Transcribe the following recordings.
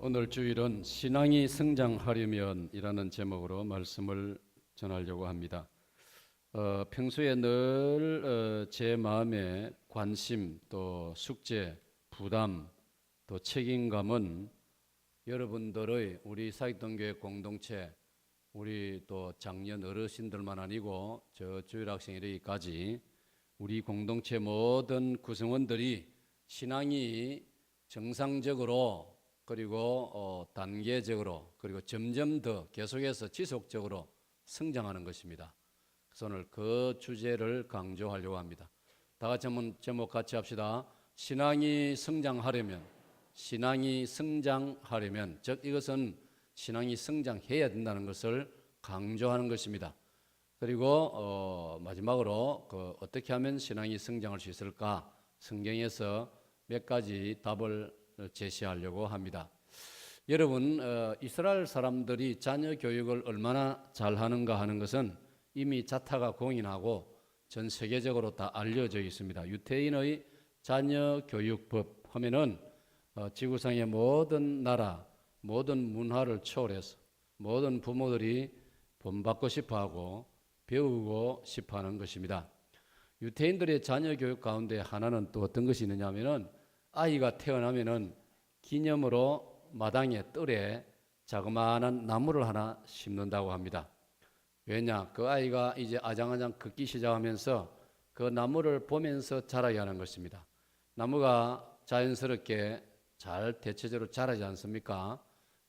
오늘 주일은 신앙이 성장하려면이라는 제목으로 말씀을 전하려고 합니다. 평소에 늘 제 마음에 관심, 또 숙제, 부담, 또 책임감은 여러분들의 우리 사익동교회 공동체, 우리 또 장년 어르신들만 아니고 저 주일학생 이르기까지 우리 공동체 모든 구성원들이 신앙이 정상적으로 그리고 단계적으로 그리고 점점 더 계속해서 지속적으로 성장하는 것입니다. 그래서 오늘 그 주제를 강조하려고 합니다. 다 같이 한번 제목 같이 합시다. 신앙이 성장하려면, 즉 이것은 신앙이 성장해야 된다는 것을 강조하는 것입니다. 그리고 마지막으로 어떻게 하면 신앙이 성장할 수 있을까? 성경에서 몇 가지 답을 제시하려고 합니다. 여러분, 이스라엘 사람들이 자녀 교육을 얼마나 잘하는가 하는 것은 이미 자타가 공인하고 전 세계적으로 다 알려져 있습니다. 유태인의 자녀 교육법 하면은 지구상의 모든 나라, 모든 문화를 초월해서 모든 부모들이 본받고 싶어하고 배우고 싶어하는 것입니다. 유태인들의 자녀 교육 가운데 하나는 또 어떤 것이 있느냐 하면은 아이가 태어나면은 기념으로 마당에 뜰에 자그마한 나무를 하나 심는다고 합니다. 왜냐? 그 아이가 이제 아장아장 걷기 시작하면서 그 나무를 보면서 자라게 하는 것입니다. 나무가 자연스럽게 잘 대체적으로 자라지 않습니까?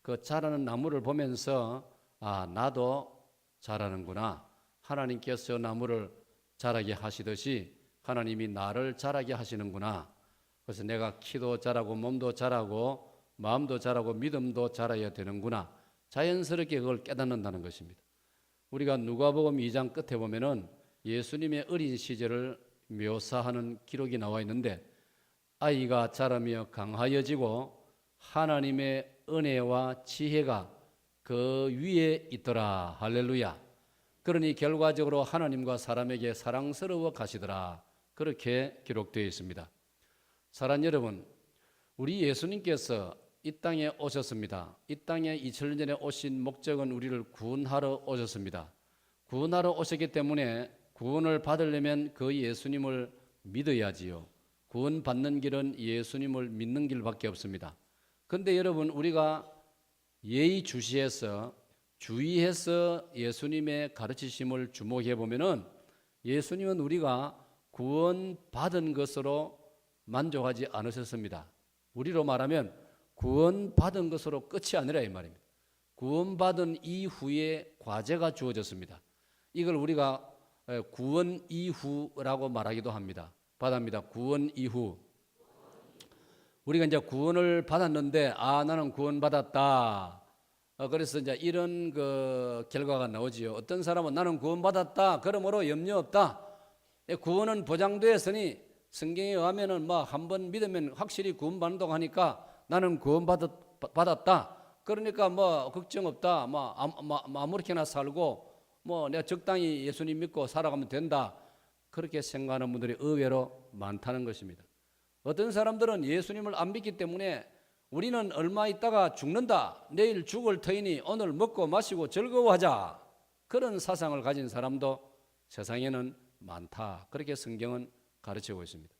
그 자라는 나무를 보면서 나도 자라는구나. 하나님께서 나무를 자라게 하시듯이 하나님이 나를 자라게 하시는구나. 그래서 내가 키도 자라고 몸도 자라고 마음도 자라고 믿음도 자라야 되는구나. 자연스럽게 그걸 깨닫는다는 것입니다. 우리가 누가복음 2장 끝에 보면은 예수님의 어린 시절을 묘사하는 기록이 나와 있는데 아이가 자라며 강하여지고 하나님의 은혜와 지혜가 그 위에 있더라. 할렐루야. 그러니 결과적으로 하나님과 사람에게 사랑스러워 가시더라. 그렇게 기록되어 있습니다. 사랑하는 여러분, 우리 예수님께서 이 땅에 오셨습니다. 이 땅에 2000년 전에 오신 목적은 우리를 구원하러 오셨습니다. 구원하러 오셨기 때문에 구원을 받으려면 그 예수님을 믿어야지요. 구원받는 길은 예수님을 믿는 길밖에 없습니다. 그런데 여러분, 우리가 예의주시해서 주의해서 예수님의 가르치심을 주목해 보면은 예수님은 우리가 구원받은 것으로 만족하지 않으셨습니다. 우리로 말하면 구원받은 것으로 끝이 아니라 이 말입니다. 구원받은 이후에 과제가 주어졌습니다. 이걸 우리가 구원 이후라고 말하기도 합니다. 받습니다. 구원 이후. 우리가 이제 구원을 받았는데 나는 구원받았다. 그래서 이제 이런 결과가 나오지요. 어떤 사람은 나는 구원받았다. 그러므로 염려 없다. 구원은 보장되었으니 성경에 의하면은 한번 믿으면 확실히 구원받는다고 하니까 나는 구원받았다. 그러니까 걱정 없다. 아무렇게나 살고 내가 적당히 예수님 믿고 살아가면 된다. 그렇게 생각하는 분들이 의외로 많다는 것입니다. 어떤 사람들은 예수님을 안 믿기 때문에 우리는 얼마 있다가 죽는다. 내일 죽을 터이니 오늘 먹고 마시고 즐거워하자. 그런 사상을 가진 사람도 세상에는 많다. 그렇게 성경은 가르치고 있습니다.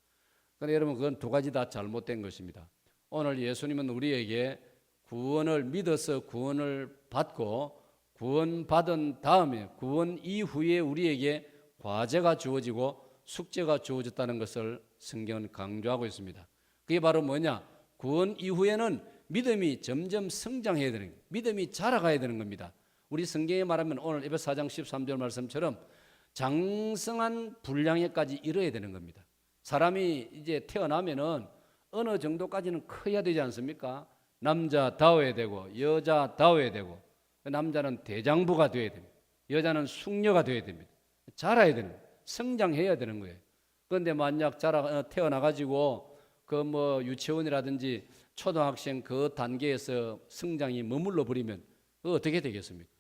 그런데 여러분, 그건 두 가지 다 잘못된 것입니다. 오늘 예수님은 우리에게 구원을 믿어서 구원을 받고 구원받은 다음에 구원 이후에 우리에게 과제가 주어지고 숙제가 주어졌다는 것을 성경은 강조하고 있습니다. 그게 바로 뭐냐? 구원 이후에는 믿음이 점점 성장해야 되는 거예요. 믿음이 자라가야 되는 겁니다. 우리 성경에 말하면 오늘 에베소 4장 13절 말씀처럼 장성한 분량에까지 이르러야 되는 겁니다. 사람이 이제 태어나면은 어느 정도까지는 커야 되지 않습니까? 남자다워야 되고 여자다워야 되고 남자는 대장부가 되어야 됩니다. 여자는 숙녀가 되어야 됩니다. 자라야 되는 거예요. 성장해야 되는 거예요. 그런데 만약 태어나가지고 유치원이라든지 초등학생 그 단계에서 성장이 머물러 버리면 어떻게 되겠습니까?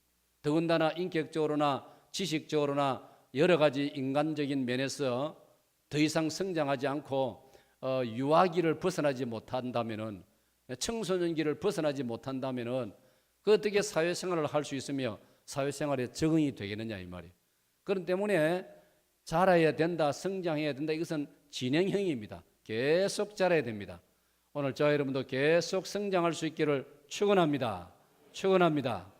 더군다나 인격적으로나 지식적으로나 여러 가지 인간적인 면에서 더 이상 성장하지 않고 유아기를 벗어나지 못한다면은 청소년기를 벗어나지 못한다면은 그 어떻게 사회생활을 할 수 있으며 사회생활에 적응이 되겠느냐 이 말이에요. 그런 때문에 자라야 된다, 성장해야 된다. 이것은 진행형입니다. 계속 자라야 됩니다. 오늘 저와 여러분도 계속 성장할 수 있기를 축원합니다. 축원합니다.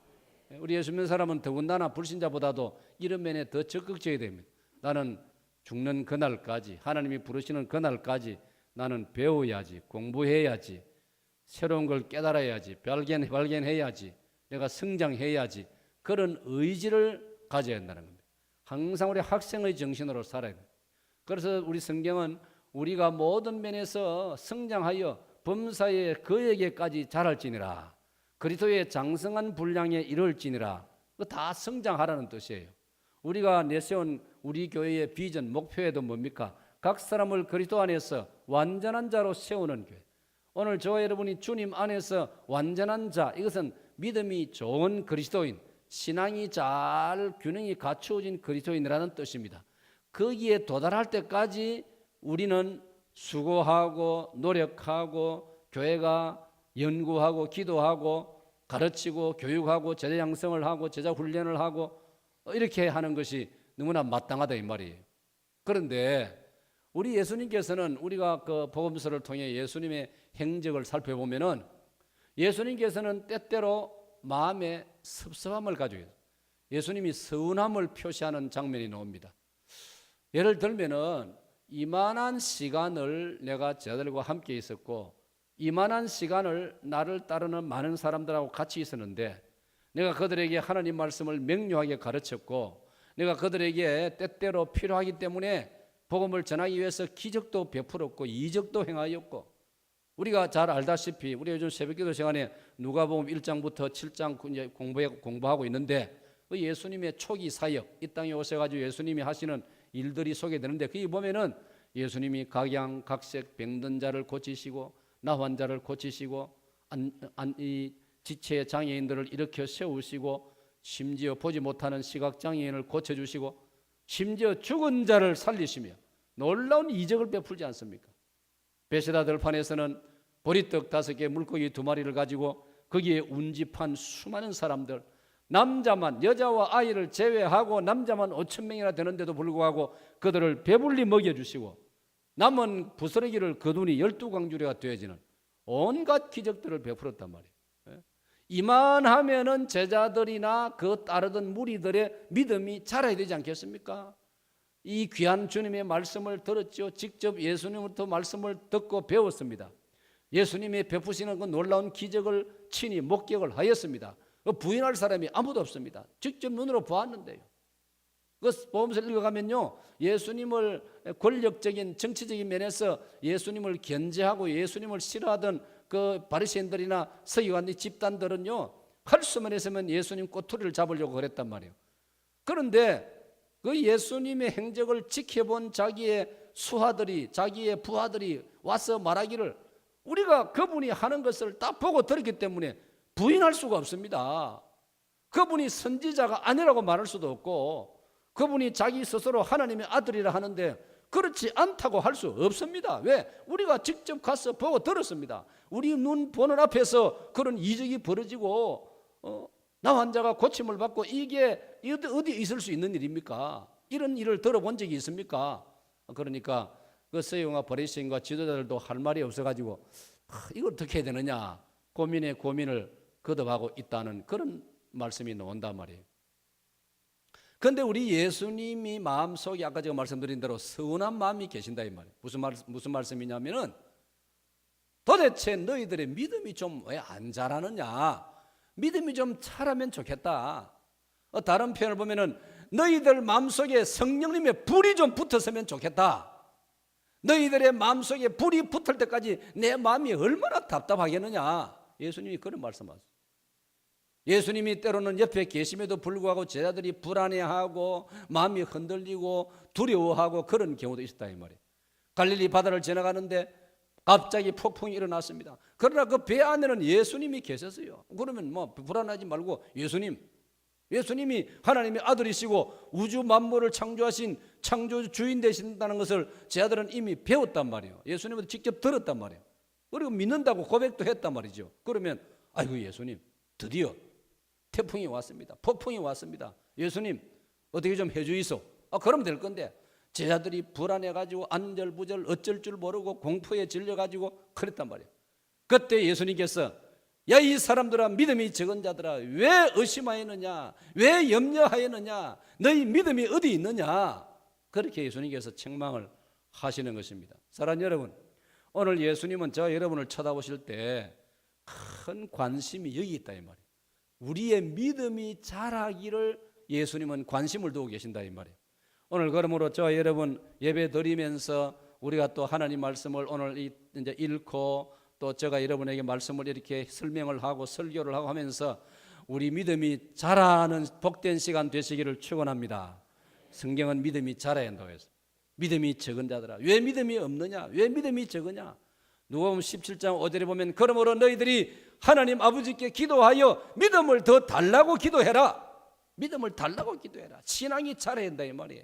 우리 예수 믿는 사람은 더군다나 불신자보다도 이런 면에 더 적극적이 됩니다. 나는 죽는 그날까지, 하나님이 부르시는 그날까지 나는 배워야지, 공부해야지, 새로운 걸 깨달아야지, 발견해야지, 내가 성장해야지, 그런 의지를 가져야 한다는 겁니다. 항상 우리 학생의 정신으로 살아야 됩니다. 그래서 우리 성경은 우리가 모든 면에서 성장하여 범사에 그에게까지 자랄지니라, 그리스도의 장성한 분량에 이룰지니라, 다 성장하라는 뜻이에요. 우리가 내세운 우리 교회의 비전, 목표에도 뭡니까? 각 사람을 그리스도 안에서 완전한 자로 세우는 교회. 오늘 저와 여러분이 주님 안에서 완전한 자, 이것은 믿음이 좋은 그리스도인, 신앙이 잘 균형이 갖추어진 그리스도인이라는 뜻입니다. 거기에 도달할 때까지 우리는 수고하고 노력하고 교회가 연구하고 기도하고 가르치고 교육하고 제자 양성을 하고 제자 훈련을 하고 이렇게 하는 것이 너무나 마땅하다 이 말이에요. 그런데 우리 예수님께서는 우리가 그 복음서를 통해 예수님의 행적을 살펴보면은 예수님께서는 때때로 마음에 섭섭함을 가지고 있어요. 예수님이 서운함을 표시하는 장면이 나옵니다. 예를 들면은 이만한 시간을 내가 제자들과 함께 있었고 이만한 시간을 나를 따르는 많은 사람들하고 같이 있었는데 내가 그들에게 하나님 말씀을 명료하게 가르쳤고 내가 그들에게 때때로 필요하기 때문에 복음을 전하기 위해서 기적도 베풀었고 이적도 행하였고 우리가 잘 알다시피 우리 요즘 새벽기도 시간에 누가복음 1장부터 7장 공부하고 있는데 그 예수님의 초기 사역 이 땅에 오셔가지고 예수님이 하시는 일들이 소개되는데 거기 보면은 예수님이 각양각색 병든 자를 고치시고 나 환자를 고치시고 이 지체 장애인들을 일으켜 세우시고 심지어 보지 못하는 시각장애인을 고쳐주시고 심지어 죽은 자를 살리시며 놀라운 이적을 베풀지 않습니까? 베세다 들판에서는 보리떡 5개 물고기 2마리를 가지고 거기에 운집한 수많은 사람들 남자만 여자와 아이를 제외하고 남자만 5,000명이나 되는데도 불구하고 그들을 배불리 먹여주시고 남은 부스러기를 거두니 12광주리가 되어지는 온갖 기적들을 베풀었단 말이에요. 이만하면은 제자들이나 그 따르던 무리들의 믿음이 자라야 되지 않겠습니까? 이 귀한 주님의 말씀을 들었죠. 직접 예수님으로부터 말씀을 듣고 배웠습니다. 예수님이 베푸시는 그 놀라운 기적을 친히 목격을 하였습니다. 부인할 사람이 아무도 없습니다. 직접 눈으로 보았는데요. 그 복음서를 읽어가면요, 예수님을 권력적인 정치적인 면에서 예수님을 견제하고 예수님을 싫어하던 그 바리새인들이나 서기관의 집단들은요, 할 수만 있으면 예수님 꼬투리를 잡으려고 그랬단 말이에요. 그런데 그 예수님의 행적을 지켜본 자기의 수하들이, 자기의 부하들이 와서 말하기를 우리가 그분이 하는 것을 다 보고 들었기 때문에 부인할 수가 없습니다. 그분이 선지자가 아니라고 말할 수도 없고 그분이 자기 스스로 하나님의 아들이라 하는데 그렇지 않다고 할 수 없습니다. 왜? 우리가 직접 가서 보고 들었습니다. 우리 눈 보는 앞에서 그런 이적이 벌어지고 나 환자가 고침을 받고 이게 어디 있을 수 있는 일입니까? 이런 일을 들어본 적이 있습니까? 그러니까 그 서기관과 바리새인과 지도자들도 할 말이 없어가지고 이걸 어떻게 해야 되느냐 고민에 고민을 거듭하고 있다는 그런 말씀이 나온단 말이에요. 그런데 우리 예수님이 마음속에 아까 제가 말씀드린 대로 서운한 마음이 계신다 이 말이에요. 무슨 말씀이냐면은 도대체 너희들의 믿음이 좀 왜 안 자라느냐, 믿음이 좀 자라면 좋겠다. 다른 표현을 보면은 너희들 마음속에 성령님의 불이 좀 붙었으면 좋겠다. 너희들의 마음속에 불이 붙을 때까지 내 마음이 얼마나 답답하겠느냐. 예수님이 그런 말씀하셨어요. 예수님이 때로는 옆에 계심에도 불구하고 제자들이 불안해하고 마음이 흔들리고 두려워하고 그런 경우도 있었다 이 말이에요. 갈릴리 바다를 지나가는데 갑자기 폭풍이 일어났습니다. 그러나 그 배 안에는 예수님이 계셨어요. 그러면 뭐 불안하지 말고 예수님이 하나님의 아들이시고 우주 만물을 창조하신 창조 주인 되신다는 것을 제자들은 이미 배웠단 말이에요. 예수님한테 직접 들었단 말이에요. 그리고 믿는다고 고백도 했단 말이죠. 그러면 아이고 예수님 드디어 태풍이 왔습니다. 폭풍이 왔습니다. 예수님 어떻게 좀 해주이소. 그러면 될 건데 제자들이 불안해가지고 안절부절 어쩔 줄 모르고 공포에 질려가지고 그랬단 말이에요. 그때 예수님께서 야 이 사람들아 믿음이 적은 자들아 왜 의심하였느냐 왜 염려하였느냐 너희 믿음이 어디 있느냐 그렇게 예수님께서 책망을 하시는 것입니다. 사랑하는 여러분 오늘 예수님은 저 여러분을 쳐다보실 때 큰 관심이 여기 있다 이 말이에요. 우리의 믿음이 자라기를 예수님은 관심을 두고 계신다 이 말이에요. 오늘 그러므로 저 여러분 예배 드리면서 우리가 또 하나님 말씀을 오늘 이제 읽고 또 제가 여러분에게 말씀을 이렇게 설명을 하고 설교를 하고 하면서 우리 믿음이 자라는 복된 시간 되시기를 축원합니다. 성경은 믿음이 자라야 한다고 했어요. 믿음이 적은 자들아 왜 믿음이 없느냐 왜 믿음이 적으냐. 누가복음 17장 5절에 보면 그러므로 너희들이 하나님 아버지께 기도하여 믿음을 더 달라고 기도해라. 믿음을 달라고 기도해라. 신앙이 자라야 한다 이 말이에요.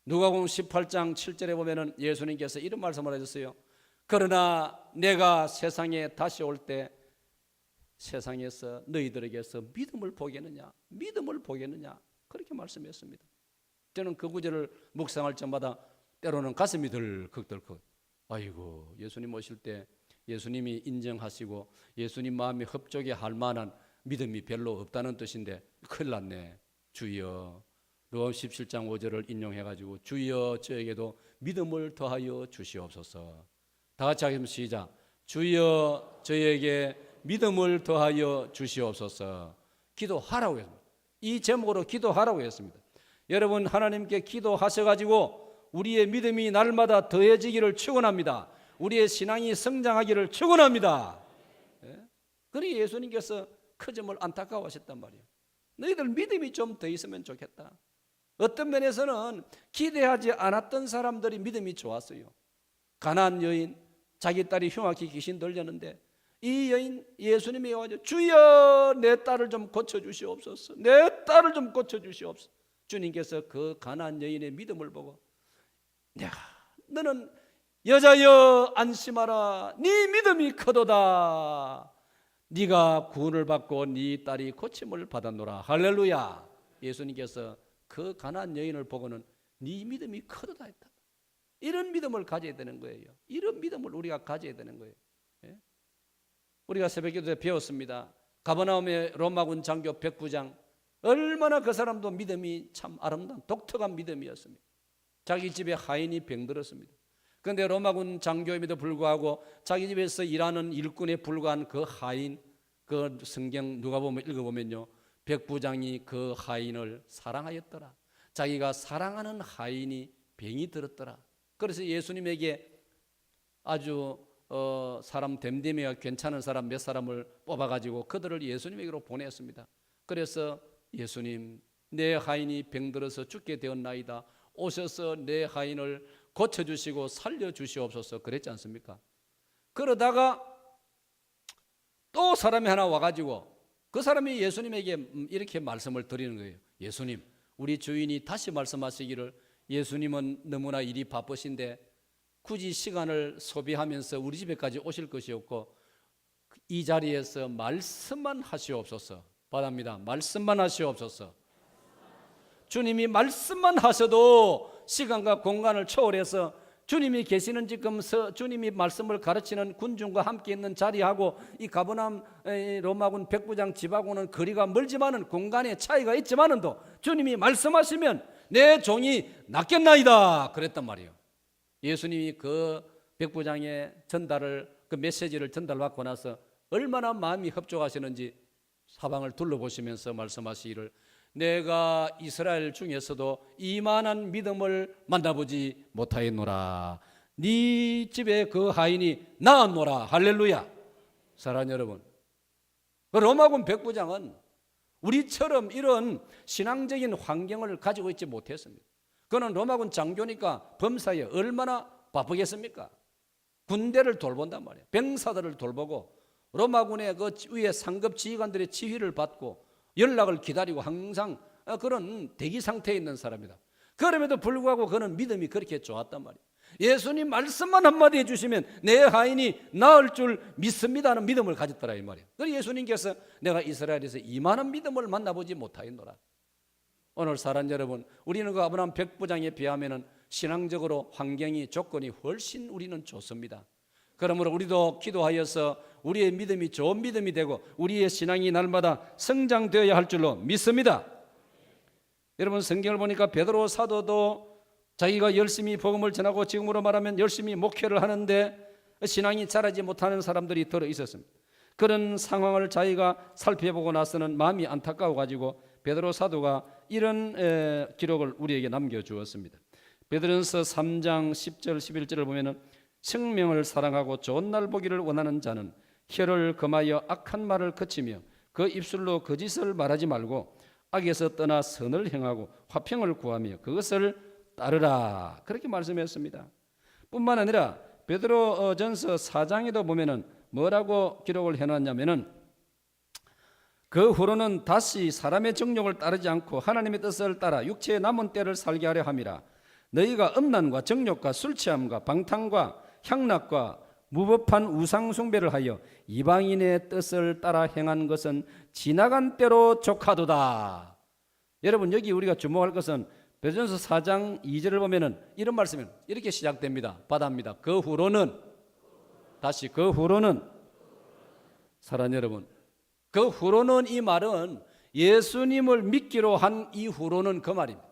누가복음 18장 7절에 보면은 예수님께서 이런 말씀을 하셨어요. 그러나 내가 세상에 다시 올 때 세상에서 너희들에게서 믿음을 보겠느냐 믿음을 보겠느냐 그렇게 말씀했습니다. 저는 그 구절을 묵상할 때마다 때로는 가슴이 덜컥덜컥 아이고 예수님 오실 때 예수님이 인정하시고 예수님 마음이 흡족해 할 만한 믿음이 별로 없다는 뜻인데 큰일 났네. 주여 누가복음 17장 5절을 인용해가지고 주여 저에게도 믿음을 더하여 주시옵소서. 다 같이 하겠습니다. 시작. 주여 저에게 믿음을 더하여 주시옵소서. 기도하라고 했습니다. 이 제목으로 기도하라고 했습니다. 여러분 하나님께 기도하셔가지고 우리의 믿음이 날마다 더해지기를 축원합니다. 우리의 신앙이 성장하기를 축원합니다. 그러니 예수님께서 그 점을 안타까워하셨단 말이에요. 너희들 믿음이 좀 더 있으면 좋겠다. 어떤 면에서는 기대하지 않았던 사람들이 믿음이 좋았어요. 가나안 여인 자기 딸이 흉악히 귀신 들렸는데 이 여인 예수님이 와가지고 주여 내 딸을 좀 고쳐주시옵소서. 내 딸을 좀 고쳐주시옵소서. 주님께서 그 가나안 여인의 믿음을 보고 너는 여자여 안심하라 네 믿음이 크도다. 네가 구원을 받고 네 딸이 고침을 받았노라. 할렐루야. 예수님께서 그 가나안 여인을 보고는 네 믿음이 크도다 했다. 이런 믿음을 가져야 되는 거예요. 이런 믿음을 우리가 가져야 되는 거예요. 우리가 새벽기도에 배웠습니다. 가버나움의 로마군 장교 백부장 얼마나 그 사람도 믿음이 참 아름다운 독특한 믿음이었습니다. 자기 집에 하인이 병들었습니다. 그런데 로마군 장교임에도 불구하고 자기 집에서 일하는 일꾼에 불과한 그 하인, 그 성경 누가복음 읽어보면요, 백부장이 그 하인을 사랑하였더라. 자기가 사랑하는 하인이 병이 들었더라. 그래서 예수님에게 아주 사람 됨됨이가 괜찮은 사람 몇 사람을 뽑아가지고 그들을 예수님에게로 보냈습니다. 그래서 예수님 내 하인이 병들어서 죽게 되었나이다. 오셔서 내 하인을 고쳐주시고 살려주시옵소서 그랬지 않습니까? 그러다가 또 사람이 하나 와가지고 그 사람이 예수님에게 이렇게 말씀을 드리는 거예요. 예수님 우리 주인이 다시 말씀하시기를 예수님은 너무나 일이 바쁘신데 굳이 시간을 소비하면서 우리 집에까지 오실 것이 없고 이 자리에서 말씀만 하시옵소서. 바랍니다. 말씀만 하시옵소서. 주님이 말씀만 하셔도 시간과 공간을 초월해서 주님이 계시는 지금 주님이 말씀을 가르치는 군중과 함께 있는 자리하고 이 가버나움 로마군 백부장 집하고는 거리가 멀지만은 공간의 차이가 있지만은도 주님이 말씀하시면 내 종이 낫겠나이다 그랬단 말이에요. 예수님이 그 백부장의 그 메시지를 전달받고 나서 얼마나 마음이 흡족하시는지 사방을 둘러보시면서 말씀하시기를 내가 이스라엘 중에서도 이만한 믿음을 만나보지 못하였노라. 네 집에 그 하인이 나았노라. 할렐루야. 사랑하는 여러분, 로마군 백부장은 우리처럼 이런 신앙적인 환경을 가지고 있지 못했습니다. 그는 로마군 장교니까 범사에 얼마나 바쁘겠습니까? 군대를 돌본단 말이에요. 병사들을 돌보고 로마군의 그 위에 상급 지휘관들의 지휘를 받고 연락을 기다리고 항상 그런 대기 상태에 있는 사람이다. 그럼에도 불구하고 그는 믿음이 그렇게 좋았단 말이에요. 예수님 말씀만 한마디 해주시면 내 하인이 나을 줄 믿습니다는 믿음을 가졌더라 이 말이에요. 그래서 예수님께서 내가 이스라엘에서 이만한 믿음을 만나보지 못하였노라. 오늘 사랑 여러분, 우리는 그 아브라함 백부장에 비하면 신앙적으로 환경이 조건이 훨씬 우리는 좋습니다. 그러므로 우리도 기도하여서 우리의 믿음이 좋은 믿음이 되고 우리의 신앙이 날마다 성장되어야 할 줄로 믿습니다. 여러분, 성경을 보니까 베드로 사도도 자기가 열심히 복음을 전하고 지금으로 말하면 열심히 목회를 하는데 신앙이 자라지 못하는 사람들이 들어 있었습니다. 그런 상황을 자기가 살펴보고 나서는 마음이 안타까워 가지고 베드로 사도가 이런 기록을 우리에게 남겨주었습니다. 베드로전서 3장 10절 11절을 보면은 생명을 사랑하고 좋은 날 보기를 원하는 자는 혀를 금하여 악한 말을 그치며 그 입술로 거짓을 말하지 말고 악에서 떠나 선을 행하고 화평을 구하며 그것을 따르라. 그렇게 말씀했습니다. 뿐만 아니라 베드로전서 4장에도 보면은 뭐라고 기록을 해놨냐면은 그 후로는 다시 사람의 정욕을 따르지 않고 하나님의 뜻을 따라 육체의 남은 때를 살게 하려 함이라. 너희가 음란과 정욕과 술취함과 방탕과 향락과 무법한 우상 숭배를 하여 이방인의 뜻을 따라 행한 것은 지나간 때로 족하도다. 여러분, 여기 우리가 주목할 것은 베드로전서 4장 2절을 보면은 이런 말씀이 이렇게 시작됩니다. 바다입니다. 그 후로는, 다시 그 후로는, 사랑하는 여러분, 그 후로는, 이 말은 예수님을 믿기로 한 이후로는 그 말입니다.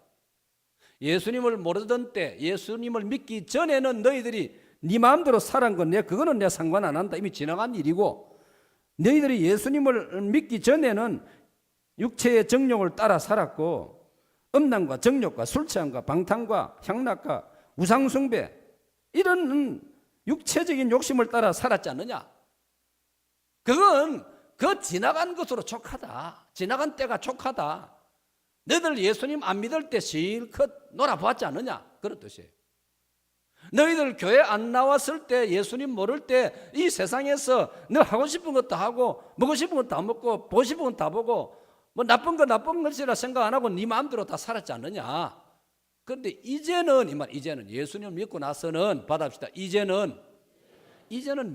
예수님을 모르던 때, 예수님을 믿기 전에는 너희들이 네 마음대로 살은 건 그거는 내 상관 안 한다. 이미 지나간 일이고, 너희들이 예수님을 믿기 전에는 육체의 정욕을 따라 살았고 음란과 정욕과 술취함과 방탕과 향락과 우상숭배 이런 육체적인 욕심을 따라 살았지 않느냐. 그건 그 지나간 것으로 족하다. 지나간 때가 족하다. 너희들 예수님 안 믿을 때 실컷 놀아보았지 않느냐, 그런 뜻이에요. 너희들 교회 안 나왔을 때, 예수님 모를 때 이 세상에서 너 하고 싶은 것도 하고 먹고 싶은 것도 다 먹고 보고 싶은 것도 다 보고 뭐 나쁜 것이라 생각 안 하고 네 마음대로 다 살았지 않느냐. 그런데 이제는, 이 말, 이제는 예수님을 믿고 나서는 받아봅시다. 이제는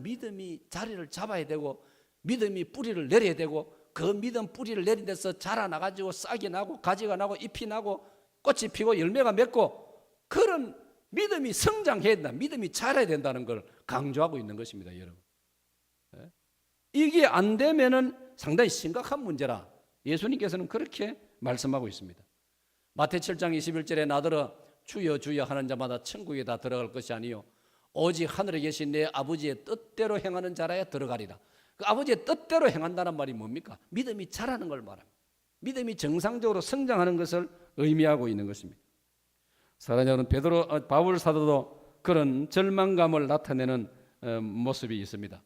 믿음이 자리를 잡아야 되고 믿음이 뿌리를 내려야 되고 그 믿음 뿌리를 내린 데서 자라나가지고 싹이 나고 가지가 나고 잎이 나고 꽃이 피고 열매가 맺고 그런 믿음이 성장해야 된다. 믿음이 자라야 된다는 걸 강조하고 있는 것입니다, 여러분. 이게 안 되면은 상당히 심각한 문제라 예수님께서는 그렇게 말씀하고 있습니다. 마태 7장 21절에 나더러 주여 주여 하는 자마다 천국에 다 들어갈 것이 아니요 오직 하늘에 계신 내 아버지의 뜻대로 행하는 자라야 들어가리라. 그 아버지의 뜻대로 행한다는 말이 뭡니까? 믿음이 자라는 걸 말합니다. 믿음이 정상적으로 성장하는 것을 의미하고 있는 것입니다. 사랑하는 여러분, 바울 사도도 그런 절망감을 나타내는 모습이 있습니다.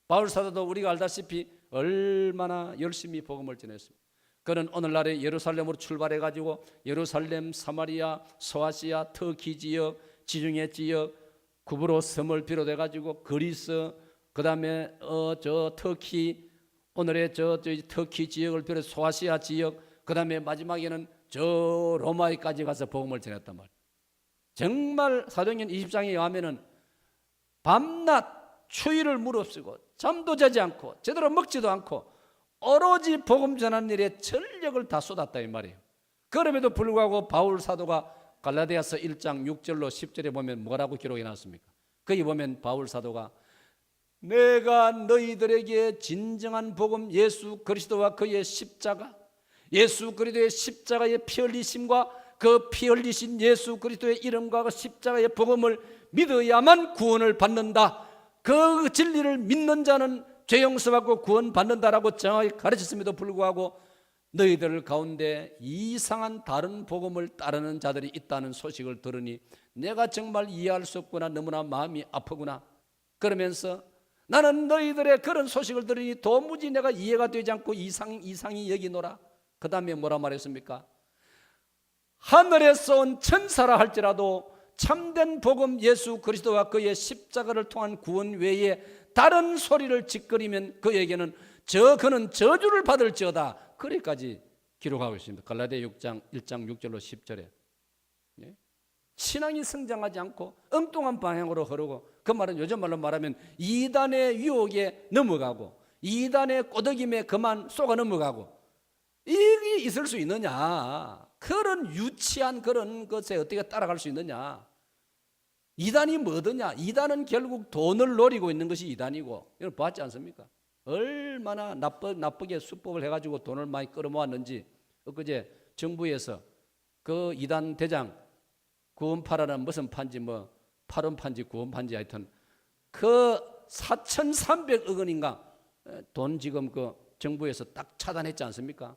바울 사도도 우리가 알다시피 얼마나 열심히 복음을 전했습니다. 그는 오늘날에 예루살렘으로 출발해가지고 예루살렘, 사마리아, 소아시아, 터키 지역, 지중해 지역, 구브로 섬을 비롯해가지고 그리스, 그 다음에 저 터키, 오늘의 저 터키 지역을 비롯해 소아시아 지역, 그 다음에 마지막에는 저 로마에까지 가서 복음을 전했단 말이에요. 정말 사도행전 20장에 의하면은 밤낮 추위를 무릅쓰고 잠도 자지 않고 제대로 먹지도 않고 오로지 복음 전하는 일에 전력을 다 쏟았다 이 말이에요. 그럼에도 불구하고 바울 사도가 갈라디아서 1장 6절로 10절에 보면 뭐라고 기록해 놨습니까? 거기 보면 바울 사도가 내가 너희들에게 진정한 복음 예수 그리스도와 그의 십자가, 예수 그리스도의 십자가의 피 흘리심과 그 피 흘리신 예수 그리스도의 이름과 그 십자가의 복음을 믿어야만 구원을 받는다. 그 진리를 믿는 자는 죄 용서받고 구원받는다라고 정확히 가르쳤음에도 불구하고 너희들 가운데 이상한 다른 복음을 따르는 자들이 있다는 소식을 들으니 내가 정말 이해할 수 없구나. 너무나 마음이 아프구나. 그러면서 나는 너희들의 그런 소식을 들으니 도무지 내가 이해가 되지 않고 이상히 여기노라. 그 다음에 뭐라 말했습니까? 하늘에서 온 천사라 할지라도 참된 복음 예수 그리스도와 그의 십자가를 통한 구원 외에 다른 소리를 짓거리면 그에게는 그는 저주를 받을지어다. 그리까지 기록하고 있습니다. 갈라디아 6장 1장 6절로 10절에. 신앙이 성장하지 않고 엉뚱한 방향으로 흐르고, 그 말은 요즘 말로 말하면 이단의 유혹에 넘어가고 이단의 꼬드김에 그만 속아 넘어가고, 이게 있을 수 있느냐? 그런 유치한 그런 것에 어떻게 따라갈 수 있느냐? 이단이 뭐더냐? 이단은 결국 돈을 노리고 있는 것이 이단이고, 이걸 봤지 않습니까? 얼마나 나쁘게 수법을 해가지고 돈을 많이 끌어모았는지. 엊그제 정부에서 그 이단 대장 구원파라는 무슨 판지, 뭐 8원 판지 9원 판지, 하여튼 그 4,300억 원인가 돈 지금 그 정부에서 딱 차단했지 않습니까?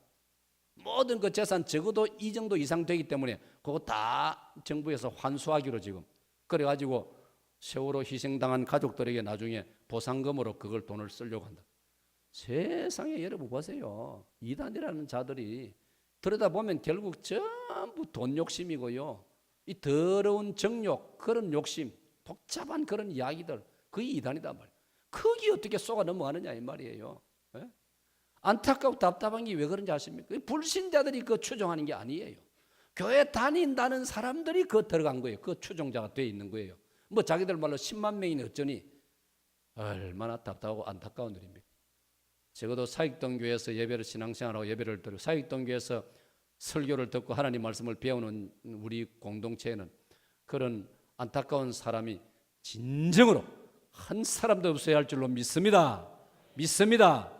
모든 그 재산 적어도 이 정도 이상 되기 때문에 그거 다 정부에서 환수하기로 지금, 그래가지고 세월호 희생당한 가족들에게 나중에 보상금으로 그걸 돈을 쓰려고 한다. 세상에, 여러분 보세요. 이단이라는 자들이 들여다보면 결국 전부 돈 욕심이고요, 이 더러운 정욕, 그런 욕심, 복잡한 그런 이야기들, 그게 이단이단 말이에요. 거기 어떻게 속아 넘어가느냐 이 말이에요. 예? 안타깝고 답답한 게 왜 그런지 아십니까? 불신자들이 그 추종하는 게 아니에요. 교회 다닌다는 사람들이 그 들어간 거예요. 그 추종자가 돼 있는 거예요. 뭐 자기들 말로 10만 명이니 어쩌니. 얼마나 답답하고 안타까운 일입니까? 적어도 사익동교회에서 예배를, 신앙생활하고 예배를 드리고 사익동교회에서 설교를 듣고 하나님 말씀을 배우는 우리 공동체에는 그런 안타까운 사람이 진정으로 한 사람도 없어야 할 줄로 믿습니다. 믿습니다.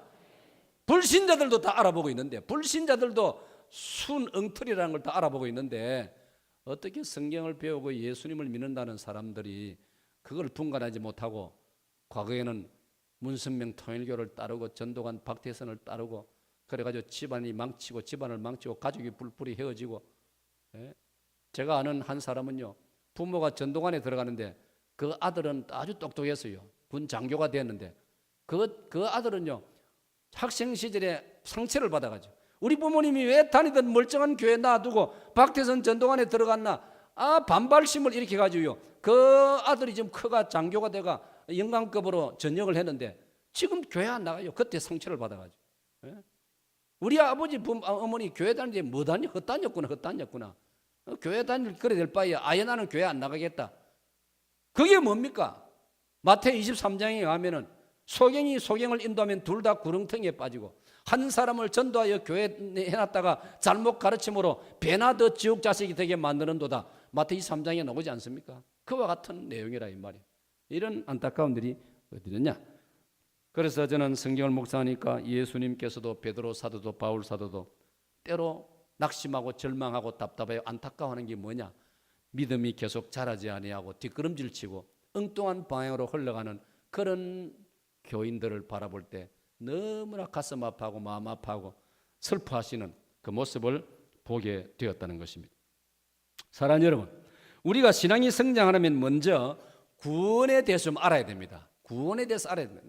불신자들도 다 알아보고 있는데, 불신자들도 순 엉터리라는 걸 다 알아보고 있는데, 어떻게 성경을 배우고 예수님을 믿는다는 사람들이 그걸 분간하지 못하고 과거에는 문선명 통일교를 따르고 전도관 박태선을 따르고 그래가지고 집안을 망치고 가족이 뿔뿔이 헤어지고. 예? 제가 아는 한 사람은요, 부모가 전도관에 들어가는데 그 아들은 아주 똑똑했어요. 군 장교가 됐는데 그 아들은요, 학생 시절에 상처를 받아가지고 우리 부모님이 왜 다니던 멀쩡한 교회 놔두고 박태선 전도관에 들어갔나, 반발심을 일으켜가지고요, 그 아들이 지금 커가 장교가 돼가 영광급으로 전역을 했는데 지금 교회 안 나가요. 그때 상처를 받아가지고. 예? 우리 아버지 어머니 교회 다니는데 뭐 헛다녔구나. 교회 다닐 그래 될 바에 아예 나는 교회 안 나가겠다. 그게 뭡니까? 마태복음 23장에 가면은 소경을 인도하면 둘 다 구렁텅이에 빠지고, 한 사람을 전도하여 교회에 해놨다가 잘못 가르침으로 배나 더 지옥 자식이 되게 만드는도다. 마태복음 23장에 나오지 않습니까? 그와 같은 내용이라 이 말이에요. 이런 안타까운 일이 어디 있느냐? 그래서 저는 성경을 묵상하니까 예수님께서도 베드로 사도도 바울 사도도 때로 낙심하고 절망하고 답답하고 안타까워하는 게 뭐냐? 믿음이 계속 자라지 아니하고 뒷걸음질 치고 엉뚱한 방향으로 흘러가는 그런 교인들을 바라볼 때 너무나 가슴 아파하고 마음 아파하고 슬퍼하시는 그 모습을 보게 되었다는 것입니다. 사랑하는 여러분, 우리가 신앙이 성장하려면 먼저 구원에 대해서 좀 알아야 됩니다. 구원에 대해서 알아야 됩니다.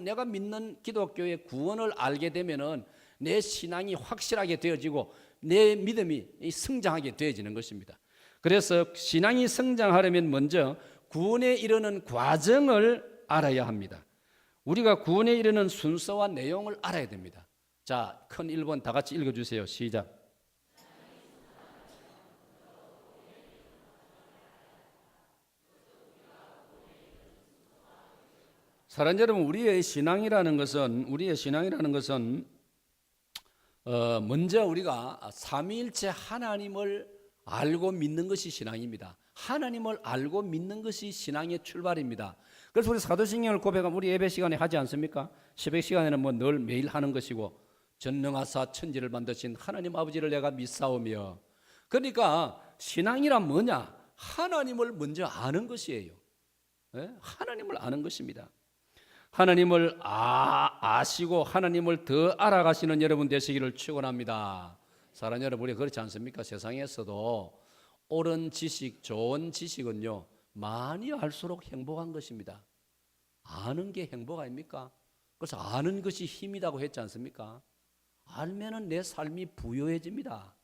내가 믿는 기독교의 구원을 알게 되면은 내 신앙이 확실하게 되어지고 내 믿음이 성장하게 되어지는 것입니다. 그래서 신앙이 성장하려면 먼저 구원에 이르는 과정을 알아야 합니다. 우리가 구원에 이르는 순서와 내용을 알아야 됩니다. 자, 큰 1번 다 같이 읽어주세요. 시작. 사랑하는 여러분, 우리의 신앙이라는 것은 먼저 우리가 삼위일체 하나님을 알고 믿는 것이 신앙입니다. 하나님을 알고 믿는 것이 신앙의 출발입니다. 그래서 우리 사도신경을 고백하면 우리 예배 시간에 하지 않습니까? 새벽 시간에는 뭐 늘 매일 하는 것이고, 전능하사 천지를 만드신 하나님 아버지를 내가 믿사오며. 그러니까 신앙이란 뭐냐? 하나님을 먼저 아는 것이에요. 네? 하나님을 아는 것입니다. 하나님을 아시고 하나님을 더 알아가시는 여러분 되시기를 축원합니다. 사랑하는 여러분, 우리 그렇지 않습니까? 세상에서도 옳은 지식, 좋은 지식은요, 많이 알수록 행복한 것입니다. 아는 게 행복 아닙니까? 그래서 아는 것이 힘이라고 했지 않습니까? 알면은 내 삶이 부유해집니다.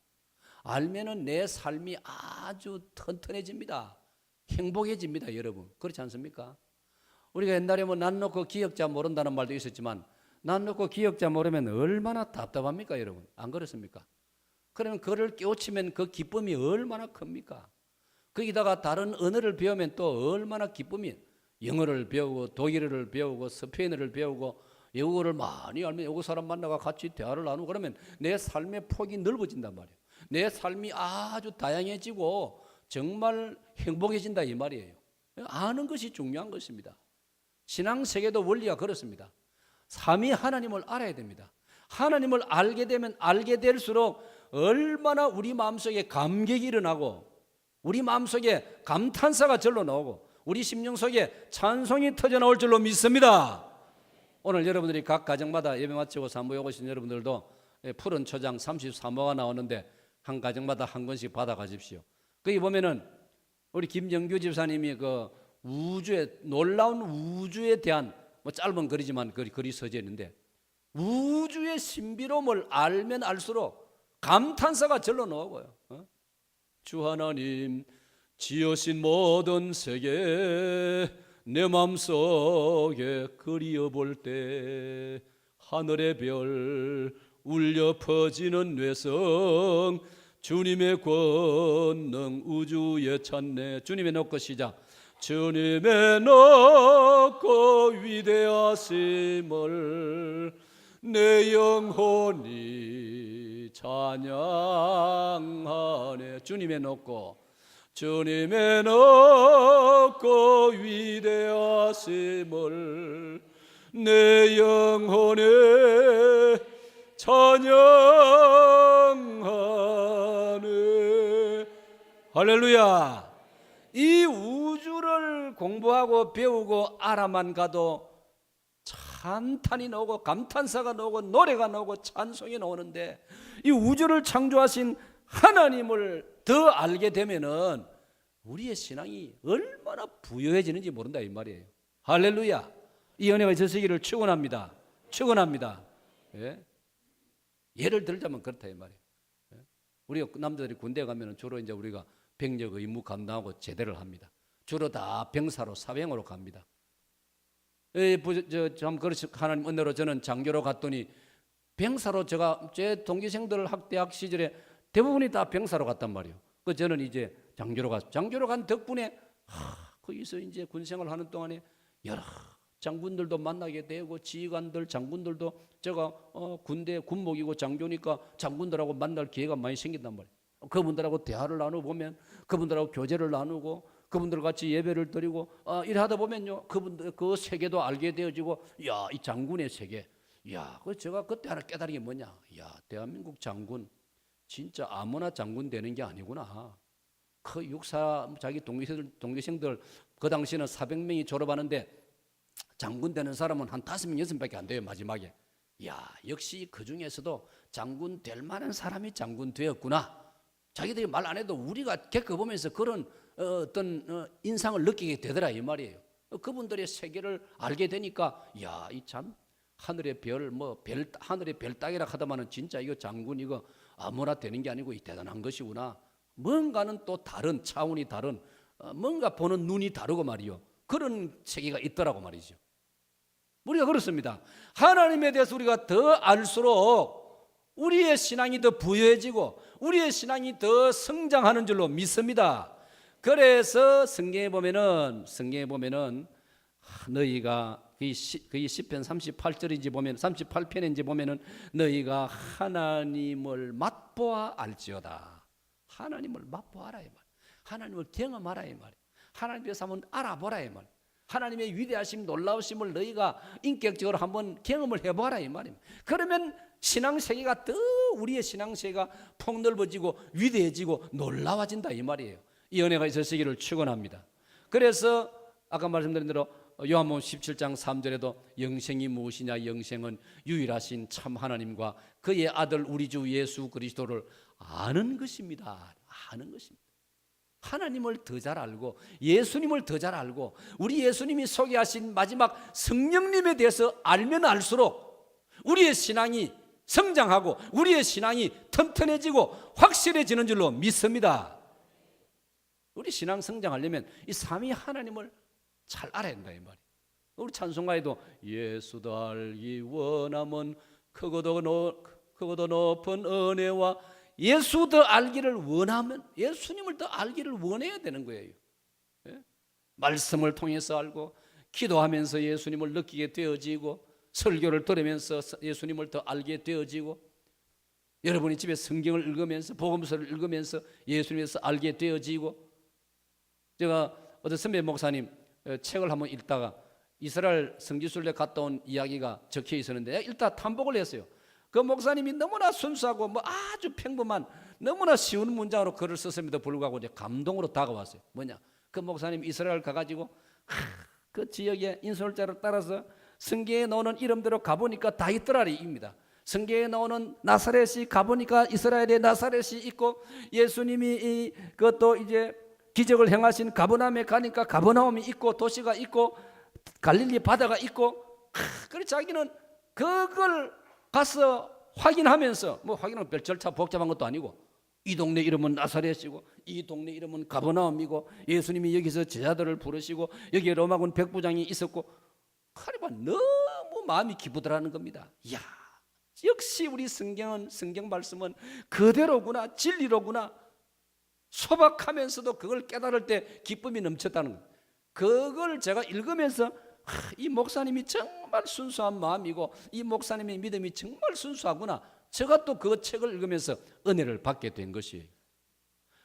알면은 내 삶이 아주 튼튼해집니다. 행복해집니다, 여러분. 그렇지 않습니까? 우리가 옛날에 뭐 난 놓고 기억자 모른다는 말도 있었지만, 난 놓고 기억자 모르면 얼마나 답답합니까, 여러분? 안 그렇습니까? 그러면 그를 깨우치면 그 기쁨이 얼마나 큽니까? 거기다가 다른 언어를 배우면 또 얼마나 기쁨이. 영어를 배우고 독일어를 배우고 스페인어를 배우고 영어를 많이 알면 영어 사람 만나가 같이 대화를 나누고 그러면 내 삶의 폭이 넓어진단 말이에요. 내 삶이 아주 다양해지고 정말 행복해진다 이 말이에요. 아는 것이 중요한 것입니다. 신앙 세계도 원리가 그렇습니다. 삼위 하나님을 알아야 됩니다. 하나님을 알게 되면 알게 될수록 얼마나 우리 마음속에 감격이 일어나고 우리 마음속에 감탄사가 절로 나오고 우리 심령 속에 찬송이 터져 나올 줄로 믿습니다. 오늘 여러분들이 각 가정마다 예배 마치고 사모에 오신 여러분들도 푸른 초장 33호가 나오는데 한 가정마다 한 권씩 받아 가십시오. 거기 보면은 우리 김정규 집사님이 그 우주에 놀라운 우주에 대한 뭐 짧은 글이지만 글이 써져 있는데 우주의 신비로움을 알면 알수록 감탄사가 절로 나오고요. 주 하나님 지으신 모든 세계 내 맘속에 그리어볼 때 하늘의 별 울려 퍼지는 뇌성 주님의 권능 우주에 찾네. 주님의 높고 시작. 주님의 높고 위대하심을 내 영혼이 찬양하네. 주님의 높고 주님의 높고 위대하심을 내 영혼에 찬양하네. 할렐루야. 이 우주를 공부하고 배우고 알아만 가도 찬탄이 나오고 감탄사가 나오고 노래가 나오고 찬송이 나오는데 이 우주를 창조하신 하나님을 더 알게 되면은 우리의 신앙이 얼마나 부유해지는지 모른다 이 말이에요. 할렐루야. 이 은혜가 있으시기를 축원합니다. 축원합니다. 예? 예를 들자면 그렇다 이 말이에요. 예? 우리가 남자들이 군대 가면은 주로 이제 우리가 병력 의무 감당하고 제대를 합니다. 주로 다 병사로 사병으로 갑니다. 참 그렇지 하나님 은혜로 저는 장교로 갔더니 병사로 제 동기생들 대학 시절에 대부분이 다 병사로 갔단 말이에요. 그 저는 이제 장교로 간 덕분에 거기서 이제 군생활 하는 동안에 여러 장군들도 만나게 되고 지휘관들 장군들도 제가 군대 군목이고 장교니까 장군들하고 만날 기회가 많이 생긴단 말이에요. 그분들하고 대화를 나누고 보면 그분들하고 교제를 나누고 그분들 같이 예배를 드리고 일하다 보면요 그분들 그 세계도 알게 되어지고 야, 이 장군의 세계, 야, 그 제가 그때 하나 깨달은 게 뭐냐, 야, 대한민국 장군 진짜 아무나 장군 되는 게 아니구나. 그 육사 자기 동기생들 그 당시에는 400명이 졸업하는데 장군 되는 사람은 한 5명 6명밖에 안 돼요 마지막에. 야, 역시 그 중에서도 장군 될 만한 사람이 장군 되었구나. 자기들이 말 안 해도 우리가 겪어보면서 그런 어떤 인상을 느끼게 되더라 이 말이에요. 그분들의 세계를 알게 되니까 야, 이 참 하늘의 별 하늘의 별 따기라 하다마는 진짜 이거 장군 이거 아무나 되는 게 아니고 이 대단한 것이구나. 뭔가는 또 다른 차원이 다른 뭔가 보는 눈이 다르고 말이요. 그런 세계가 있더라고 말이죠. 우리가 그렇습니다. 하나님에 대해서 우리가 더 알수록 우리의 신앙이 더 부유해지고 우리의 신앙이 더 성장하는 줄로 믿습니다. 그래서 성경에 보면은 너희가 거의 시편 38절인지 보면 38편인지 보면은 너희가 하나님을 맛보아 알지어다. 하나님을 맛보아라 이 말. 하나님을 경험하라 이 말. 하나님께서 한번 알아보라 이 말. 하나님의 위대하심 놀라우심을 너희가 인격적으로 한번 경험을 해보아라 이 말입니다. 그러면 신앙세계가 더 우리의 신앙세계가 폭넓어지고 위대해지고 놀라워진다 이 말이에요. 이 은혜가 있으시기를 축원합니다. 그래서 아까 말씀드린 대로 요한복음 17장 3절에도 영생이 무엇이냐, 영생은 유일하신 참 하나님과 그의 아들 우리 주 예수 그리스도를 아는 것입니다. 아는 것입니다. 하나님을 더 잘 알고 예수님을 더 잘 알고 우리 예수님이 소개하신 마지막 성령님에 대해서 알면 알수록 우리의 신앙이 성장하고 우리의 신앙이 튼튼해지고 확실해지는 줄로 믿습니다. 우리 신앙 성장하려면 이 삼위 하나님을 잘 알아야 된다 이 말이에요. 우리 찬송가에도 예수도 알기 원하면 크고도 높은 은혜와 예수 더 알기를 원하면 예수님을 더 알기를 원해야 되는 거예요. 예? 말씀을 통해서 알고 기도하면서 예수님을 느끼게 되어지고 설교를 들으면서 예수님을 더 알게 되어지고 여러분이 집에 성경을 읽으면서 복음서를 읽으면서 예수님에서 알게 되어지고 제가 어떤 선배 목사님 책을 한번 읽다가 이스라엘 성지순례 갔다 온 이야기가 적혀 있었는데 일단 탐복을 했어요. 그 목사님이 너무나 순수하고 뭐 아주 평범한 너무나 쉬운 문장으로 글을 썼음에도 불구하고 이제 감동으로 다가왔어요. 뭐냐? 그 목사님 이스라엘 가가지고 그 지역의 인솔자를 따라서 성경에 나오는 이름대로 가보니까 다 있더라리입니다. 성경에 나오는 나사렛이 가보니까 이스라엘의 나사렛이 있고 예수님이 그것도 이제 기적을 행하신 가버나움에 가니까 가버나움이 있고 도시가 있고 갈릴리 바다가 있고 그래서 자기는 그걸 가서 확인하면서 뭐 확인하면 별 절차 복잡한 것도 아니고 이 동네 이름은 나사렛이고 이 동네 이름은 가버나움이고 예수님이 여기서 제자들을 부르시고 여기에 로마군 백부장이 있었고 하니까 너무 마음이 기쁘더라는 겁니다. 이야, 역시 우리 성경 말씀은 그대로구나, 진리로구나. 소박하면서도 그걸 깨달을 때 기쁨이 넘쳤다는 거예요. 그걸 제가 읽으면서 이 목사님이 정말 순수한 마음이고 이 목사님의 믿음이 정말 순수하구나. 제가 또 그 책을 읽으면서 은혜를 받게 된 것이에요.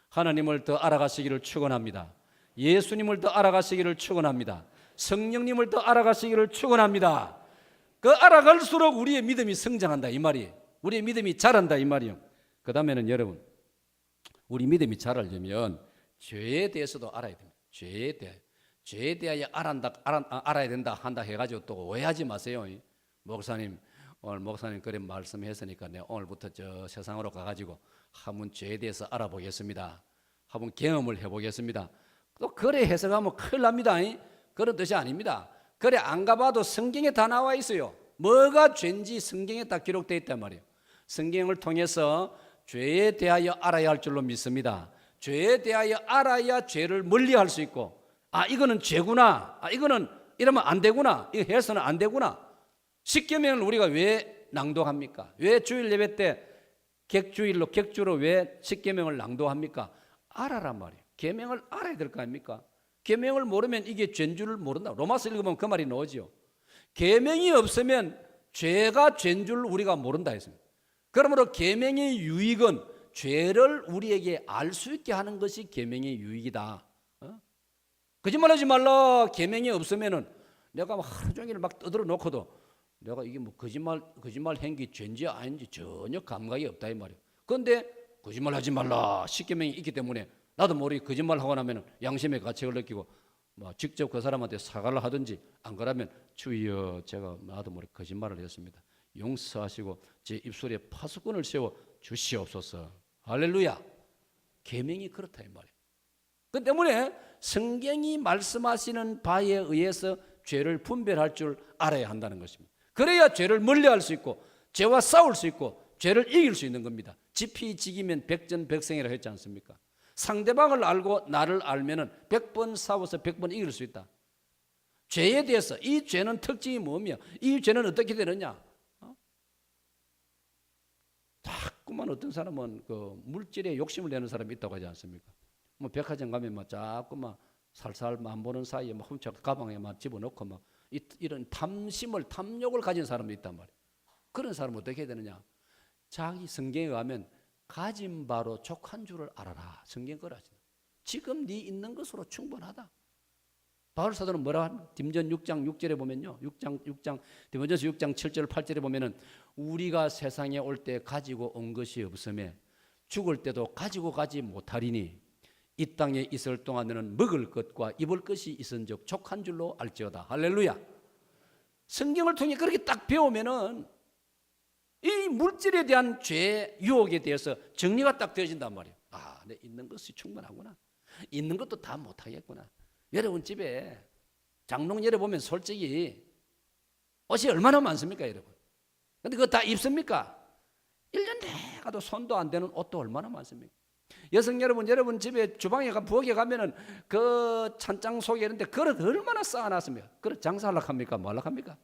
하나님을 더 알아가시기를 축원합니다. 예수님을 더 알아가시기를 축원합니다. 성령님을 더 알아가시기를 축원합니다. 그 알아갈수록 우리의 믿음이 성장한다 이 말이에요. 우리의 믿음이 자란다 이 말이에요. 그 다음에는 여러분 우리 믿음이 자라려면 죄에 대해서도 알아야 됩니다. 죄에 대하여 알아야 된다 한다 해가지고 또 오해하지 마세요. 목사님 오늘 목사님 그런 말씀했으니까 내가 오늘부터 저 세상으로 가가지고 한번 죄에 대해서 알아보겠습니다. 한번 경험을 해보겠습니다. 또 그래 해석하면 큰일 납니다. 그런 뜻이 아닙니다. 그래 안 가봐도 성경에 다 나와 있어요. 뭐가 죄인지 성경에 다 기록되어 있단 말이에요. 성경을 통해서 죄에 대하여 알아야 할 줄로 믿습니다. 죄에 대하여 알아야 죄를 멀리할 수 있고 이거는 죄구나, 이거는 이러면 안 되구나, 이거 해서는 안 되구나. 십계명을 우리가 왜 낭독합니까? 왜 주일 예배 때 객주로 왜 십계명을 낭독합니까? 알아란 말이에요. 계명을 알아야 될 거 아닙니까? 계명을 모르면 이게 죄인 줄을 모른다. 로마서 읽으면 그 말이 나오죠. 계명이 없으면 죄가 죄인 줄 우리가 모른다 했습니다. 그러므로 계명의 유익은 죄를 우리에게 알 수 있게 하는 것이 계명의 유익이다. 거짓말하지 말라. 계명이 없으면은 내가 하루 종일 막 떠들어 놓고도 내가 이게 뭐 거짓말 행기 죄인지 아닌지 전혀 감각이 없다 이 말이에요. 그런데 거짓말하지 말라. 십계명이 있기 때문에 나도 모르게 거짓말하고 나면 양심의 가책을 느끼고 직접 그 사람한테 사과를 하든지 안 그러면 주여 제가 나도 모르게 거짓말을 했습니다. 용서하시고 제 입술에 파수꾼을 세워 주시옵소서. 할렐루야. 계명이 그렇다 이 말이에요. 그 때문에 성경이 말씀하시는 바에 의해서 죄를 분별할 줄 알아야 한다는 것입니다. 그래야 죄를 멀리할 수 있고 죄와 싸울 수 있고 죄를 이길 수 있는 겁니다. 지피지기면 백전백승이라고 했지 않습니까? 상대방을 알고 나를 알면은 100번 싸워서 100번 이길 수 있다. 죄에 대해서 이 죄는 특징이 뭐며 이 죄는 어떻게 되느냐? 자꾸만 어떤 사람은 그 물질에 욕심을 내는 사람이 있다고 하지 않습니까? 뭐 백화점 가면 자꾸만 살살 안 보는 사이에 훔쳐 가방에 집어넣고 이런 탐욕을 가진 사람도 있단 말이에요. 그런 사람은 어떻게 해야 되느냐? 자기 성경에 가면 가진 바로 족한 줄을 알아라. 성경 거라지. 지금 네 있는 것으로 충분하다. 바울 사도는 뭐라 하나? 디모전 6장 6절에 보면요. 디모전서 6장 7절 8절에 보면은 우리가 세상에 올 때 가지고 온 것이 없음에 죽을 때도 가지고 가지 못하리니 이 땅에 있을 동안에는 먹을 것과 입을 것이 있은즉 족한 줄로 알지어다. 할렐루야. 성경을 통해 그렇게 딱 배우면은 이 물질에 대한 죄 유혹에 대해서 정리가 딱 되어진단 말이에요. 내 있는 것이 충분하구나. 있는 것도 다 못하겠구나. 여러분 집에 장롱열에 보면 솔직히 옷이 얼마나 많습니까 여러분? 근데 그거 다 입습니까? 1년 내가도 손도 안 대는 옷도 얼마나 많습니까? 여성 여러분 집에 주방에 부엌에 가면은 그 찬장 속에 있는데 그릇 얼마나 쌓아놨습니까? 그릇 장사하려고 합니까? 뭐 하려고 합니까?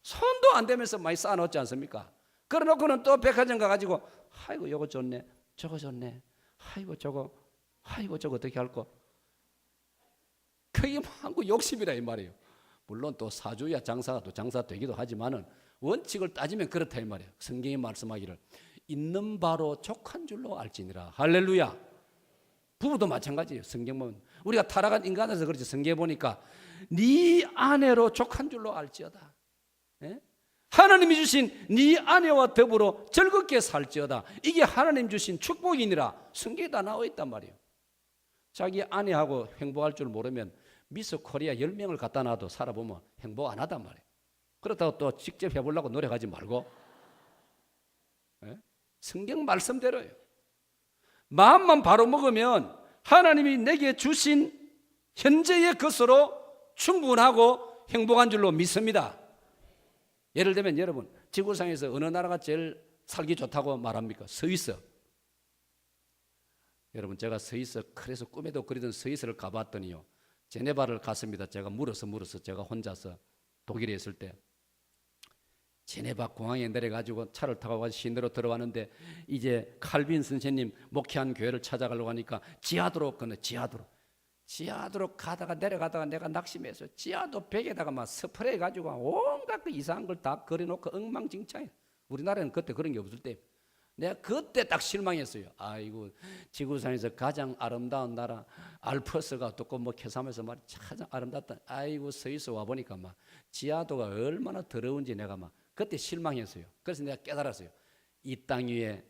손도 안 대면서 많이 쌓아놓지 않습니까? 그래놓고는 또 백화점 가가지고 아이고 요거 좋네, 저거 좋네, 아이고 저거 어떻게 할까? 그게 한국 욕심이라 이 말이에요. 물론 또 사주야 장사가 또 장사 되기도 하지만은 원칙을 따지면 그렇다 이 말이에요. 성경이 말씀하기를 있는 바로 족한 줄로 알지니라. 할렐루야. 부부도 마찬가지예요. 성경 보면 우리가 타락한 인간에서 그렇지, 성경에 보니까 네 아내로 족한 줄로 알지어다. 예? 하나님이 주신 네 아내와 더불어 즐겁게 살지어다. 이게 하나님 주신 축복이니라. 성경에 다 나와 있단 말이에요. 자기 아내하고 행복할 줄 모르면 미스 코리아 10명을 갖다 놔도 살아보면 행복 안 하단 말이에요. 그렇다고 또 직접 해보려고 노력하지 말고, 예? 성경 말씀대로예요. 마음만 바로 먹으면 하나님이 내게 주신 현재의 것으로 충분하고 행복한 줄로 믿습니다. 예를 들면 여러분, 지구상에서 어느 나라가 제일 살기 좋다고 말합니까? 스위스. 여러분, 제가 스위스, 그래서 꿈에도 그리던 스위스를 가봤더니요, 제네바를 갔습니다. 제가 물어서 제가 혼자서 독일에 있을 때 제네바 공항에 내려가지고 차를 타고 가서 시내로 들어왔는데, 이제 칼빈 선생님 목회한 교회를 찾아가려고 하니까 지하도로 건너, 지하도로 가다가 내려가다가 내가 낙심해서 지하도 벽에다가 막 스프레이 가지고 온갖 그 이상한 걸 다 그려놓고 엉망진창해. 우리나라는 그때 그런 게 없을 때 내가 그때 딱 실망했어요. 아이고, 지구상에서 가장 아름다운 나라 알프스가 어떻고 뭐 캐삼에서 말 가장 아름답다. 아이고, 스위스 와 보니까 막 지하도가 얼마나 더러운지 내가 막 그때 실망했어요. 그래서 내가 깨달았어요. 이 땅 위에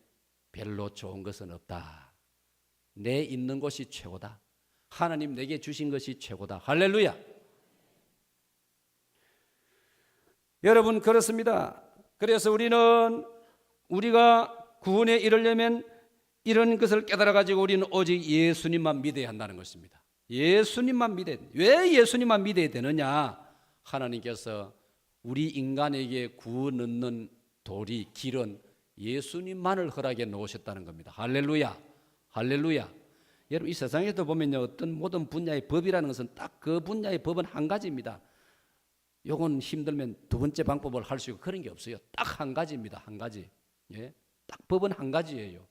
별로 좋은 것은 없다. 내 있는 곳이 최고다. 하나님 내게 주신 것이 최고다. 할렐루야. 여러분, 그렇습니다. 그래서 우리가 구원에 이르려면 이런 것을 깨달아가지고 우리는 오직 예수님만 믿어야 한다는 것입니다. 예수님만 믿어야 돼. 왜 예수님만 믿어야 되느냐? 하나님께서 우리 인간에게 구원 얻는 도리, 길은 예수님만을 허락해 놓으셨다는 겁니다. 할렐루야. 할렐루야. 여러분, 이 세상에도 보면요, 어떤 모든 분야의 법이라는 것은 딱 그 분야의 법은 한 가지입니다. 요건 힘들면 두 번째 방법을 할 수 있고 그런 게 없어요. 딱 한 가지입니다. 한 가지. 예? 딱 법은 한 가지예요.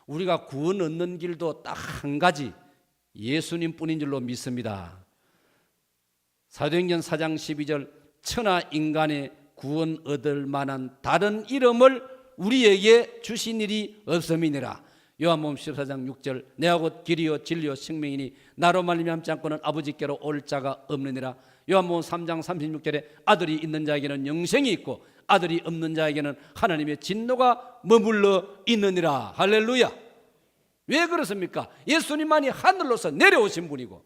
우리가 구원 얻는 길도 딱 한 가지, 예수님 뿐인 줄로 믿습니다. 사도행전 4장 12절, 천하 인간의 구원 얻을 만한 다른 이름을 우리에게 주신 일이 없음이니라. 요한복음 14장 6절, 내가 곧 길이요 진리요 생명이니 나로 말미암지 않고는 아버지께로 올 자가 없느니라. 요한복음 3장 36절에 아들이 있는 자에게는 영생이 있고 아들이 없는 자에게는 하나님의 진노가 머물러 있느니라. 할렐루야. 왜 그렇습니까? 예수님만이 하늘로서 내려오신 분이고,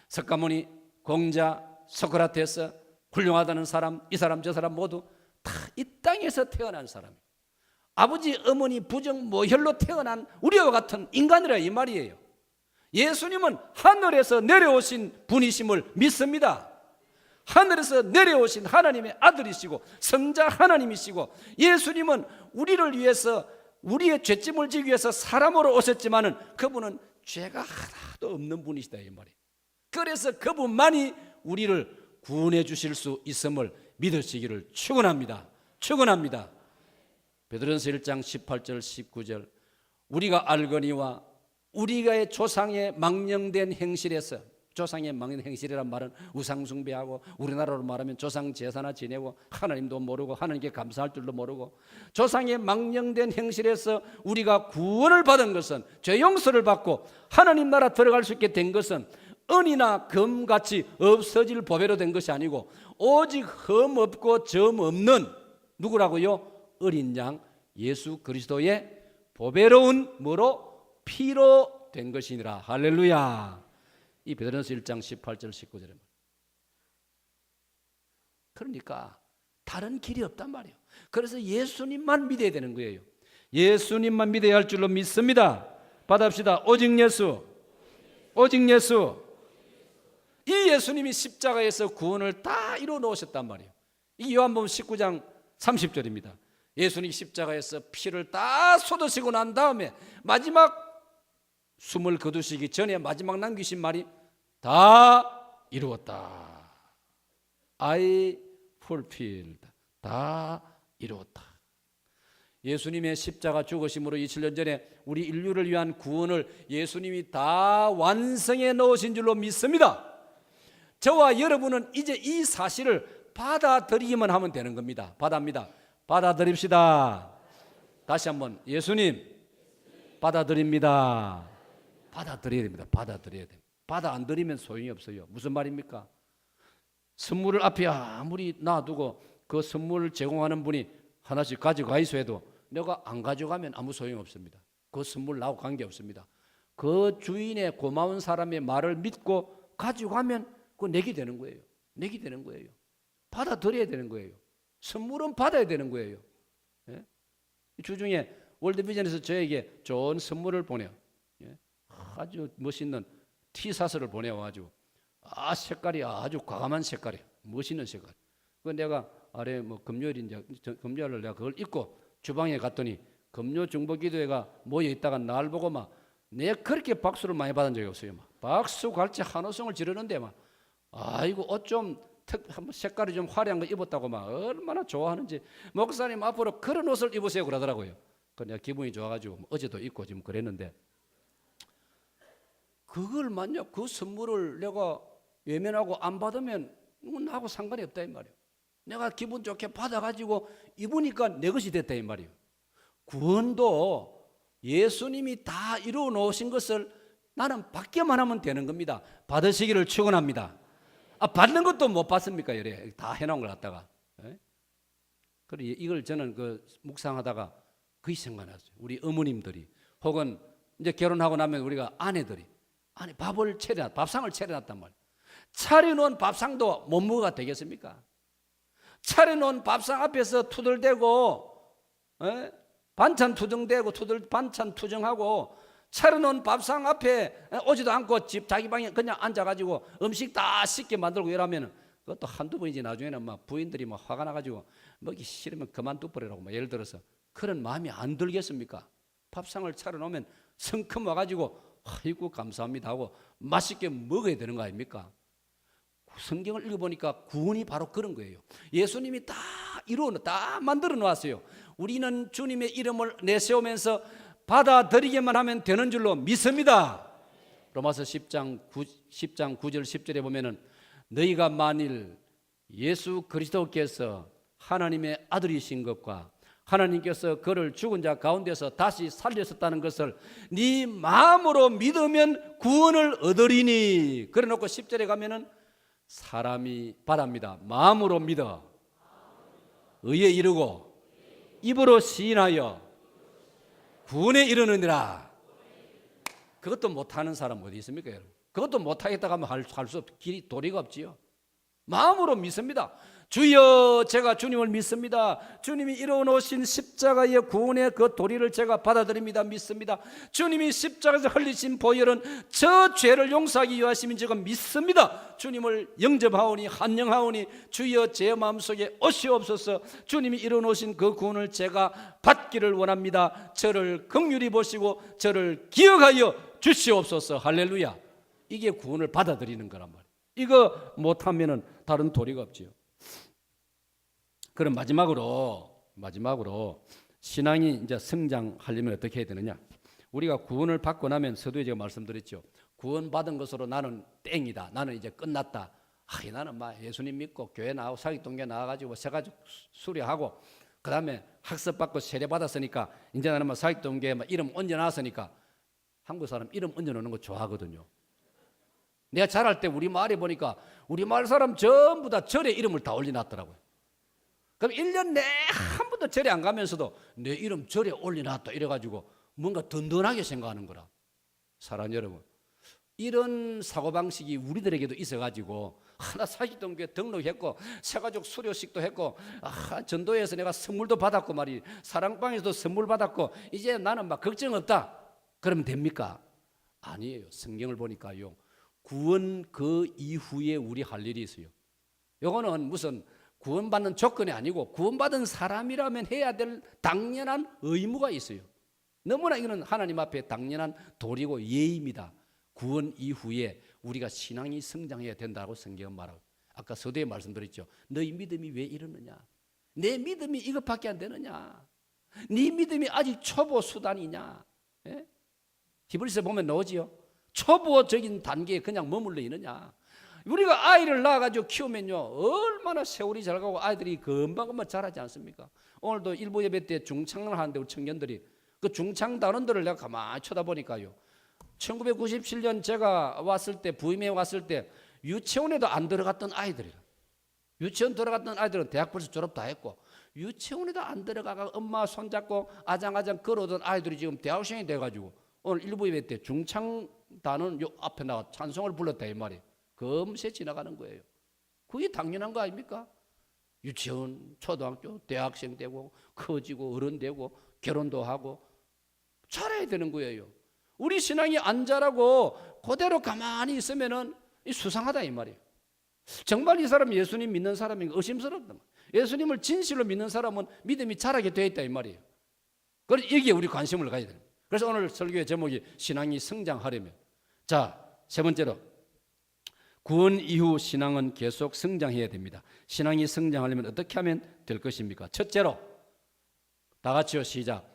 석가모니, 공자, 소크라테스, 훌륭하다는 사람, 이 사람 저 사람 모두 다 이 땅에서 태어난 사람이에요. 아버지 어머니 부정 모혈로 태어난 우리와 같은 인간이라 이 말이에요. 예수님은 하늘에서 내려오신 분이심을 믿습니다. 하늘에서 내려오신 하나님의 아들이시고 성자 하나님이시고, 예수님은 우리를 위해서, 우리의 죄짐을 지기 위해서 사람으로 오셨지만은 그분은 죄가 하나도 없는 분이시다 이 말이에요. 그래서 그분만이 우리를 구원해 주실 수 있음을 믿으시기를 축원합니다. 축원합니다. 베드로전서 1장 18절 19절, 우리가 알거니와 우리가의 조상의 망령된 행실에서, 조상의 망령 행실이란 말은 우상 숭배하고, 우리나라로 말하면 조상 제사나 지내고 하나님도 모르고 하나님께 감사할 줄도 모르고, 조상의 망령된 행실에서 우리가 구원을 받은 것은, 죄 용서를 받고 하나님 나라 들어갈 수 있게 된 것은 은이나 금같이 없어질 보배로 된 것이 아니고 오직 흠 없고 점 없는 누구라고요? 어린 양 예수 그리스도의 보배로운 뭐로? 피로 된 것이니라. 할렐루야. 이 베드로전서 1장 18절 19절에 그러니까 다른 길이 없단 말이에요. 그래서 예수님만 믿어야 되는 거예요. 예수님만 믿어야 할 줄로 믿습니다. 받아봅시다. 오직 예수, 오직 예수. 이 예수님이 십자가에서 구원을 다 이루어 놓으셨단 말이에요. 이 요한복음 19장 30절입니다. 예수님이 십자가에서 피를 다 쏟으시고 난 다음에 마지막 숨을 거두시기 전에 마지막 남기신 말이 다 이루었다. I fulfilled. 다 이루었다. 예수님의 십자가 죽으심으로 2000년 전에 우리 인류를 위한 구원을 예수님이 다 완성해 놓으신 줄로 믿습니다. 저와 여러분은 이제 이 사실을 받아들이기만 하면 되는 겁니다. 받아들입시다. 다시 한번 예수님 받아들입니다. 받아들여야 됩니다. 받아들여야 됩니다. 받아 안 들이면 소용이 없어요. 무슨 말입니까? 선물을 앞에 아무리 놔두고 그 선물을 제공하는 분이 하나씩 가져가 있어 해도 내가 안 가져가면 아무 소용이 없습니다. 그 선물 나하고 관계없습니다. 그 주인의 고마운 사람의 말을 믿고 가져가면 그거 내게 되는 거예요. 내게 되는 거예요. 받아들여야 되는 거예요. 선물은 받아야 되는 거예요. 예? 주중에 월드비전에서 저에게 좋은 선물을 보내요. 예? 아주 멋있는 티셔츠를 보내와가지고 색깔이 아주 과감한 색깔이에요. 멋있는 색깔. 그 내가 아래 금요일인데 금요일을 내가 그걸 입고 주방에 갔더니 금요 중보기도회가 모여 있다가 날 보고 막 내가 그렇게 박수를 많이 받은 적이 없어요. 막 박수 갈채 한호성을 지르는데 막 아이고 옷 좀 색깔이 좀 화려한 거 입었다고 막 얼마나 좋아하는지 목사님 앞으로 그런 옷을 입으세요 그러더라고요. 그 내가 기분이 좋아가지고 어제도 입고 지금 그랬는데 그걸 만약 그 선물을 내가 외면하고 안 받으면 나하고 상관이 없다 이 말이에요. 내가 기분 좋게 받아가지고 입으니까 내 것이 됐다 이 말이에요. 구원도 예수님이 다 이루어 놓으신 것을 나는 받기만 하면 되는 겁니다. 받으시기를 축원합니다. 받는 것도 못 받습니까? 이래 다 해놓은 걸 갖다가. 그래 이걸 저는 그 묵상하다가 그게 생각났어요. 우리 어머님들이 혹은 이제 결혼하고 나면 우리가 아내들이 밥상을 차려놨단 말이에요. 차려놓은 밥상도 못 먹어가 되겠습니까? 차려놓은 밥상 앞에서 투덜대고 반찬 투정대고 반찬 투정하고 차려놓은 밥상 앞에 오지도 않고 자기 방에 그냥 앉아가지고 음식 다 씻게 만들고 이러면 그것도 한두 번이지 나중에는 막 부인들이 막 화가 나가지고 먹기 싫으면 그만둬버리라고 막 예를 들어서 그런 마음이 안 들겠습니까? 밥상을 차려놓으면 성큼 와가지고 아이고 감사합니다 하고 맛있게 먹어야 되는 거 아닙니까? 성경을 읽어보니까 구원이 바로 그런 거예요. 예수님이 다 다 만들어 놓았어요. 우리는 주님의 이름을 내세우면서 받아들이기만 하면 되는 줄로 믿습니다. 로마서 10장 9절 10절에 보면은 너희가 만일 예수 그리스도께서 하나님의 아들이신 것과 하나님께서 그를 죽은 자 가운데서 다시 살리셨다는 것을 네 마음으로 믿으면 구원을 얻으리니. 그래 놓고 10절에 가면은 사람이 바랍니다. 마음으로 믿어 의에 이르고 입으로 시인하여 구원에 이르느니라. 그것도 못하는 사람 어디 있습니까? 여러분? 그것도 못하겠다고 하면 할 수 없, 도리가 없지요. 마음으로 믿습니다. 주여 제가 주님을 믿습니다. 주님이 이루어놓으신 십자가의 구원의 그 도리를 제가 받아들입니다. 믿습니다. 주님이 십자가에서 흘리신 보혈은 저 죄를 용서하기 위하심인 제가 믿습니다. 주님을 영접하오니 환영하오니 주여 제 마음속에 오시옵소서. 주님이 이루어놓으신 그 구원을 제가 받기를 원합니다. 저를 긍휼히 보시고 저를 기억하여 주시옵소서. 할렐루야. 이게 구원을 받아들이는 거란 말이에요. 이거 못하면은 다른 도리가 없지요. 그럼 마지막으로 신앙이 이제 성장하려면 어떻게 해야 되느냐? 우리가 구원을 받고 나면 서두에 제가 말씀드렸죠. 구원받은 것으로 나는 땡이다. 나는 이제 끝났다. 나는 막 예수님 믿고 교회 나가고 사기동계 나가가지고 세가지 수료하고 그 다음에 학습받고 세례받았으니까 이제 나는 막 사기동계에 막 이름 얹어놨으니까. 한국 사람 이름 얹어놓는 거 좋아하거든요. 내가 자랄 때 우리 마을에 보니까 우리 마을 사람 전부 다 절에 이름을 다 올려놨더라고요. 그럼 1년 내 한 번도 절에 안 가면서도 내 이름 절에 올려놨다 이래가지고 뭔가 든든하게 생각하는 거라. 사랑하는 여러분, 이런 사고방식이 우리들에게도 있어가지고 나 사기동교회 등록했고 새가족 수료식도 했고 전도회에서 내가 선물도 받았고 말이 사랑방에서도 선물 받았고 이제 나는 막 걱정 없다. 그러면 됩니까? 아니에요. 성경을 보니까요. 구원 그 이후에 우리 할 일이 있어요. 이거는 무슨 구원받는 조건이 아니고 구원받은 사람이라면 해야 될 당연한 의무가 있어요. 너무나 이거는 하나님 앞에 당연한 도리고 예의입니다. 구원 이후에 우리가 신앙이 성장해야 된다고 성경은 말하고 아까 서두에 말씀드렸죠. 너희 믿음이 왜 이러느냐? 내 믿음이 이것밖에 안 되느냐? 네 믿음이 아직 초보 수단이냐? 예? 히브리서 보면 나오지요. 초보적인 단계에 그냥 머물러 있느냐? 우리가 아이를 낳아가지고 키우면요 얼마나 세월이 잘 가고 아이들이 금방금방 자라지 않습니까? 오늘도 일부 예배 때 중창을 하는데 우리 청년들이 그 중창 단원들을 내가 가만히 쳐다보니까요 1997년 제가 왔을 때 부임해 왔을 때 유치원에도 안 들어갔던 아이들이라. 유치원 들어갔던 아이들은 대학 벌써 졸업 다 했고 유치원에도 안 들어가가 엄마 손잡고 아장아장 걸어오던 아이들이 지금 대학생이 돼가지고 오늘 일부 예배 때 중창 단원 요 앞에 나가 찬송을 불렀다 이 말이에요. 금세 지나가는 거예요. 그게 당연한 거 아닙니까? 유치원, 초등학교, 대학생 되고 커지고 어른 되고 결혼도 하고 잘해야 되는 거예요. 우리 신앙이 안 자라고 그대로 가만히 있으면은 수상하다 이 말이에요. 정말 이 사람 예수님 믿는 사람인가 의심스럽다. 예수님을 진실로 믿는 사람은 믿음이 자라게 되어 있다 이 말이에요. 그래서 여기에 우리 관심을 가져야 돼요. 그래서 오늘 설교의 제목이 신앙이 성장하려면, 자, 세 번째로 구원 이후 신앙은 계속 성장해야 됩니다. 신앙이 성장하려면 어떻게 하면 될 것입니까? 첫째로 다 같이요 시작.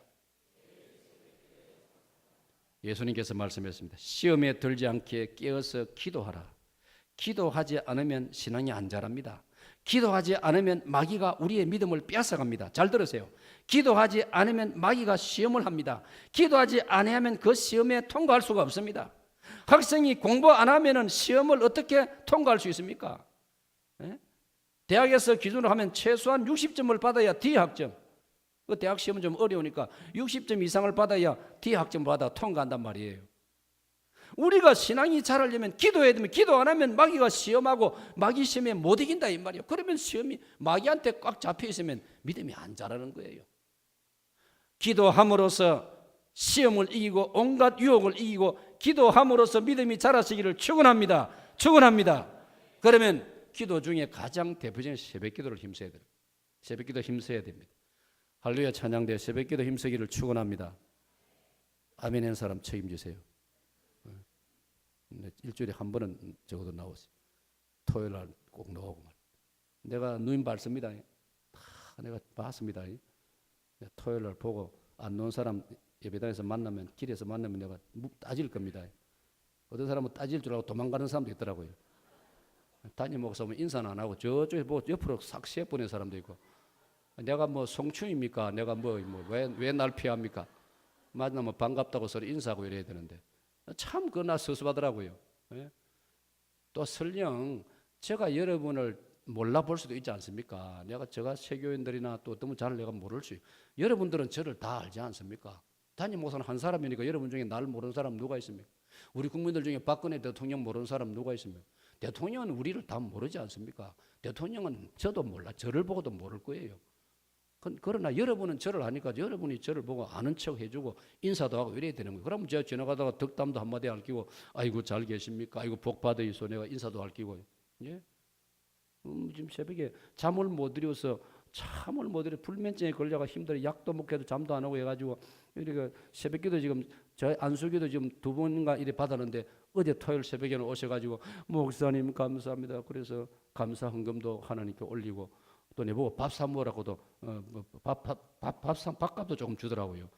예수님께서 말씀하셨습니다. 시험에 들지 않게 깨어서 기도하라. 기도하지 않으면 신앙이 안 자랍니다. 기도하지 않으면 마귀가 우리의 믿음을 빼앗아갑니다. 잘 들으세요. 기도하지 않으면 마귀가 시험을 합니다. 기도하지 않으면 그 시험에 통과할 수가 없습니다. 학생이 공부 안 하면 시험을 어떻게 통과할 수 있습니까? 예? 대학에서 기준으로 하면 최소한 60점을 받아야 D학점. 그 대학 시험은 좀 어려우니까 60점 이상을 받아야 D학점 받아 통과한단 말이에요. 우리가 신앙이 자라려면 기도해야 되면 기도 안 하면 마귀가 시험하고 마귀 시험에 못 이긴다 이 말이에요. 그러면 시험이 마귀한테 꽉 잡혀 있으면 믿음이 안 자라는 거예요. 기도함으로써 시험을 이기고 온갖 유혹을 이기고 기도함으로써 믿음이 자라시기를 축원합니다. 축원합니다. 그러면 기도 중에 가장 대표적인 새벽기도를 힘써야 돼요. 새벽기도 힘써야 됩니다. 할렐루야 찬양대 새벽기도 힘쓰기를 축원합니다. 아멘 한 사람 책임지세요. 일주일에 한 번은 적어도 나오세요. 토요일 날 꼭 나오고 말. 내가 누님 봤습니다. 다 내가 봤습니다. 토요일 날 보고 안 놓은 사람 예배당에서 만나면 길에서 만나면 내가 따질 겁니다. 어떤 사람은 따질 줄 알고 도망가는 사람도 있더라고요. 담임 목사 보면 인사는 안 하고 저쪽에 뭐 옆으로 싹 세보낸 사람도 있고 내가 뭐 송충입니까? 내가 왜 날 피합니까? 만나면 반갑다고 서로 인사하고 이래야 되는데 참 그나 서수하더라고요. 예? 또 설령 제가 여러분을 몰라볼 수도 있지 않습니까? 제가 세교인들이나 또 너무 잘 내가 모를 수 있어요. 여러분들은 저를 다 알지 않습니까? 담임 목사는 한 사람이니까 여러분 중에 나를 모르는 사람 누가 있습니까? 우리 국민들 중에 박근혜 대통령 모르는 사람 누가 있습니까? 대통령은 우리를 다 모르지 않습니까? 대통령은 저도 몰라. 저를 보고도 모를 거예요. 그러나 여러분은 저를 아니까 여러분이 저를 보고 아는 척 해주고 인사도 하고 이래야 되는 거예요. 그러면 제가 지나가다가 덕담도 한마디 할끼고 아이고 잘 계십니까? 아이고 복 받으이소 내가 인사도 할끼고 예? 지금 새벽에 잠을 못 이뤄서 불면증에 걸려가 힘들어 약도 먹게도 잠도 안 오고 해가지고 이렇게 새벽기도 지금 저 안수기도 지금 2번인가 이래 받았는데 어제 토요일 새벽에는 오셔가지고 목사님 감사합니다. 그래서 감사 헌금도 하나님께 올리고 또 내보고 밥 사 먹으라고도 밥값도 조금 주더라고요.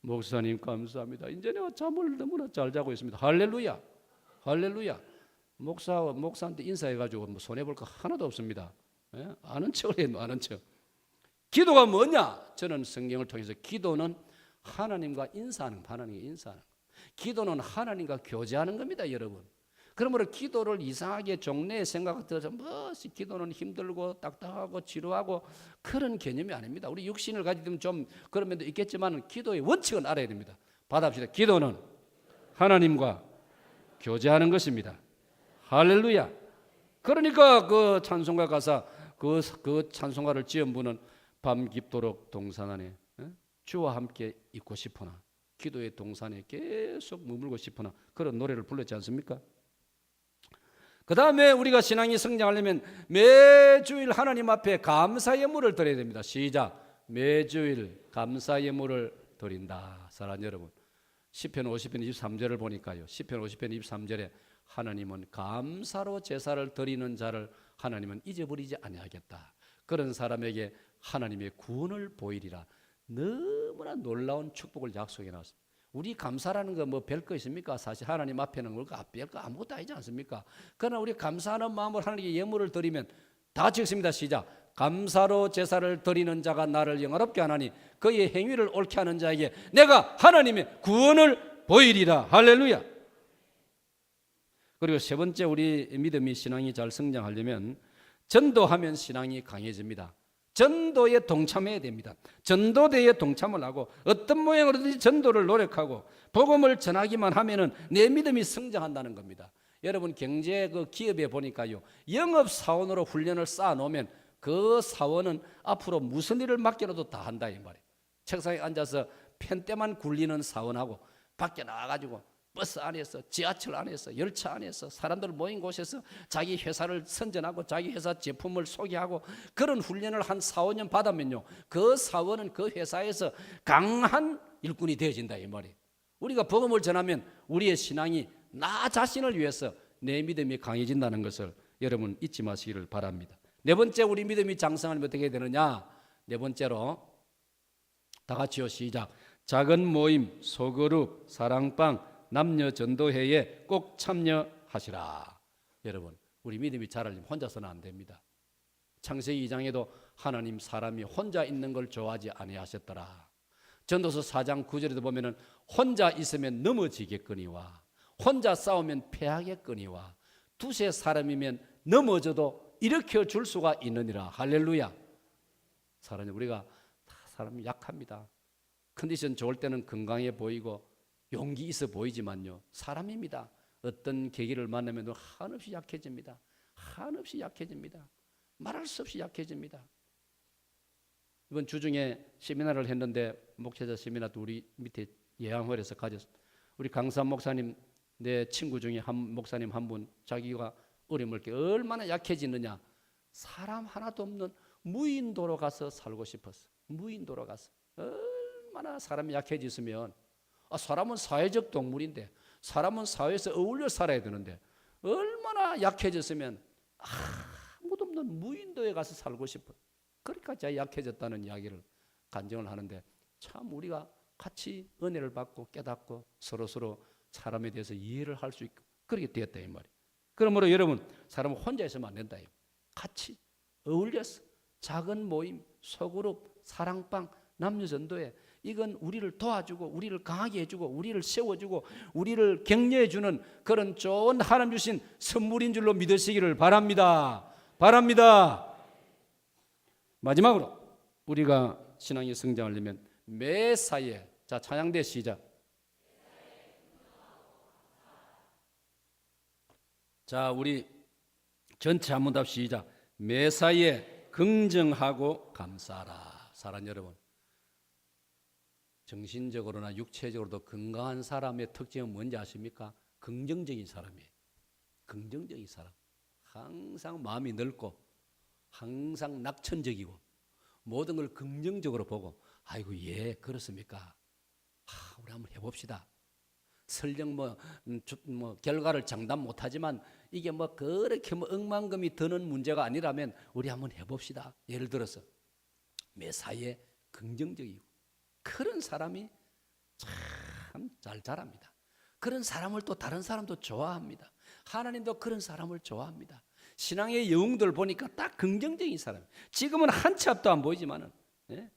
목사님 감사합니다. 이제 내가 잠을 너무나 잘 자고 있습니다. 할렐루야, 할렐루야. 목사한테 인사해가지고 뭐 손해볼 거 하나도 없습니다. 예? 아는 척을 해요, 아는 척. 기도가 뭐냐? 저는 성경을 통해서 기도는 하나님과 인사하는 기도는 하나님과 교제하는 겁니다, 여러분. 그러므로 기도를 이상하게 종래의 생각을 들어서 기도는 힘들고 딱딱하고 지루하고 그런 개념이 아닙니다. 우리 육신을 가지면 좀 그런 면도 있겠지만 기도의 원칙은 알아야 됩니다. 받아봅시다. 기도는 하나님과 교제하는 것입니다. 할렐루야. 그러니까 그 찬송가 가사 그 찬송가를 지은 분은 밤 깊도록 동산 안에 주와 함께 있고 싶으나 기도의 동산에 계속 머물고 싶으나 그런 노래를 불렀지 않습니까? 그 다음에 우리가 신앙이 성장하려면 매주일 하나님 앞에 감사 예물을 드려야 됩니다. 시작. 매주일 감사 예물을 드린다. 사랑하는 여러분, 시편 50편 23절을 보니까요. 시편 50편 23절에 하나님은 감사로 제사를 드리는 자를 하나님은 잊어버리지 아니하겠다. 그런 사람에게 하나님의 구원을 보이리라. 너무나 놀라운 축복을 약속해 놨습니다. 우리 감사라는 거 뭐 별 거 있습니까? 사실 하나님 앞에는 별거 아무것도 아니지 않습니까? 그러나 우리 감사하는 마음으로 하나님께 예물을 드리면 다 같이 읽습니다. 시작. 감사로 제사를 드리는 자가 나를 영화롭게 하나니 그의 행위를 옳게 하는 자에게 내가 하나님의 구원을 보이리라. 할렐루야. 그리고 세 번째, 우리 믿음이 신앙이 잘 성장하려면 전도하면 신앙이 강해집니다. 전도에 동참해야 됩니다. 전도대에 동참을 하고 어떤 모양으로든지 전도를 노력하고 복음을 전하기만 하면은 내 믿음이 성장한다는 겁니다. 여러분 경제 기업에 보니까요, 영업 사원으로 훈련을 쌓아 놓으면 그 사원은 앞으로 무슨 일을 맡겨놔도 다 한다 이 말이에요. 책상에 앉아서 펜대만 굴리는 사원하고 밖에 나가가지고 버스 안에서, 지하철 안에서, 열차 안에서, 사람들 모인 곳에서 자기 회사를 선전하고 자기 회사 제품을 소개하고 그런 훈련을 한 4, 5년 받으면요, 그 사원은 그 회사에서 강한 일꾼이 되어진다 이 말이에요. 우리가 복음을 전하면 우리의 신앙이 나 자신을 위해서 내 믿음이 강해진다는 것을 여러분 잊지 마시기를 바랍니다. 네 번째, 우리 믿음이 장성하면 어떻게 되느냐? 네 번째로 다 같이요, 시작. 작은 모임, 소그룹, 사랑방, 남녀 전도회에 꼭 참여하시라. 여러분, 우리 믿음이 자라려면 혼자서는 안 됩니다. 창세기 2장에도 하나님 사람이 혼자 있는 걸 좋아하지 아니하셨더라. 전도서 4장 9절에도 보면은 혼자 있으면 넘어지겠거니와 혼자 싸우면 패하겠거니와 두세 사람이면 넘어져도 일으켜 줄 수가 있느니라. 할렐루야. 사람이 우리가 다 사람이 약합니다. 컨디션 좋을 때는 건강해 보이고 용기 있어 보이지만요, 사람입니다. 어떤 계기를 만나면 한없이 약해집니다. 한없이 약해집니다. 말할 수 없이 약해집니다. 이번 주중에 세미나를 했는데 목회자 세미나도 우리 밑에 예양홀에서 가졌습니다. 우리 강산 목사님, 내 친구 중에 목사님 한 분, 자기가 어려움을 겪게 얼마나 약해지느냐, 사람 하나도 없는 무인도로 가서 살고 싶었어. 무인도로 가서. 얼마나 사람이 약해졌으면, 사람은 사회적 동물인데, 사람은 사회에서 어울려 살아야 되는데 얼마나 약해졌으면 아무도 없는 무인도에 가서 살고 싶어. 그러니까 제가 약해졌다는 이야기를 간증을 하는데, 참 우리가 같이 은혜를 받고 깨닫고 서로서로 사람에 대해서 이해를 할 수 있고 그렇게 되었다 이 말이에요. 그러므로 여러분, 사람은 혼자 있으면 안 된다. 같이 어울려서 작은 모임, 소그룹, 사랑방, 남녀전도회, 이건 우리를 도와주고 우리를 강하게 해주고 우리를 세워주고 우리를 격려해주는 그런 좋은 하나님 주신 선물인 줄로 믿으시기를 바랍니다. 바랍니다. 마지막으로 우리가 신앙이 성장하려면 매사에, 자 찬양대 시작. 자 우리 전체 한번 답 시작. 매사에 긍정하고 감사하라. 사랑하는 여러분, 정신적으로나 육체적으로도 건강한 사람의 특징은 뭔지 아십니까? 긍정적인 사람이에요. 긍정적인 사람. 항상 마음이 넓고 항상 낙천적이고 모든 걸 긍정적으로 보고, 아이고 예 그렇습니까? 우리 한번 해봅시다. 설령 결과를 장담 못하지만 이게 그렇게 억만금이 드는 문제가 아니라면 우리 한번 해봅시다. 예를 들어서 매사에 긍정적이고 그런 사람이 참 잘 자랍니다. 그런 사람을 또 다른 사람도 좋아합니다. 하나님도 그런 사람을 좋아합니다. 신앙의 영웅들 보니까 딱 긍정적인 사람. 지금은 한 치 앞도 안 보이지만은, 예?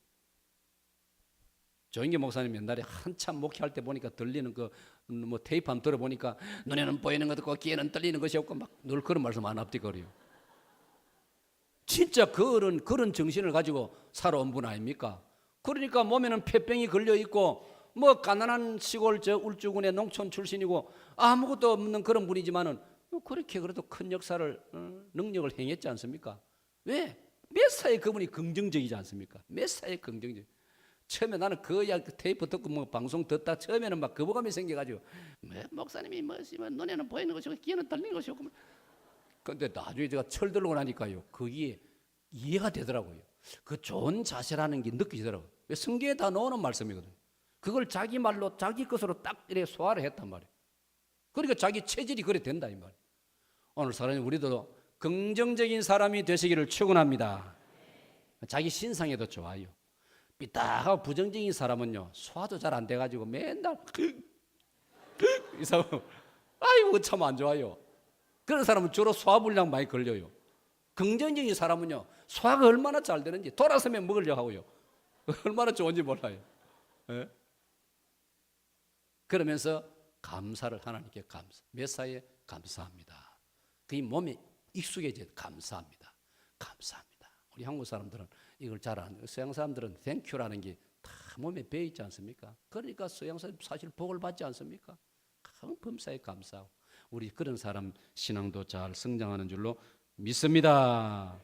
조인계 목사님 옛날에 한참 목회할 때 보니까 들리는 테이프 한번 들어보니까 눈에는 보이는 것도 없고 귀에는 들리는 것이 없고 막 늘 그런 말씀 안 앞뒤거려요. 진짜 그런 정신을 가지고 살아온 분 아닙니까? 그러니까 몸에는 폐병이 걸려 있고 가난한 시골 울주군의 농촌 출신이고 아무것도 없는 그런 분이지만은 그렇게 그래도 큰 역사를 능력을 행했지 않습니까? 왜? 메사에 그분이 긍정적이지 않습니까? 메사에 긍정적. 처음에 나는 그 테이프 듣고 방송 듣다 처음에는 막 거부감이 생겨가지고 목사님이 눈에는 보이는 것이고 귀에는 들리는 것이 없고, 근데 나중에 제가 철들고 나니까요 그게 이해가 되더라고요. 그 좋은 자세라는 게 느껴지더라고요. 성경에 다 넣어놓은 말씀이거든요. 그걸 자기 말로 자기 것으로 딱 이렇게 소화를 했단 말이에요. 그러니까 자기 체질이 그래 된다 이 말이에요. 오늘 사랑하는 우리도 긍정적인 사람이 되시기를 축원합니다. 자기 신상에도 좋아요. 삐딱하고 부정적인 사람은요 소화도 잘 안 돼가지고 맨날 이상 아이고 참 안 좋아요. 그런 사람은 주로 소화불량 많이 걸려요. 긍정적인 사람은요 소화가 얼마나 잘 되는지 돌아서면 먹으려고 하고요. 얼마나 좋은지 몰라요. 예? 그러면서 감사를 하나님께 메사에 감사합니다. 그게 몸에 익숙해져 감사합니다. 감사합니다. 우리 한국 사람들은 이걸 잘 안 해요. 서양 사람들은 땡큐라는 게 다 몸에 배어 있지 않습니까? 그러니까 서양 사람 사실 복을 받지 않습니까? 범사에 감사하고 우리 그런 사람 신앙도 잘 성장하는 줄로 믿습니다.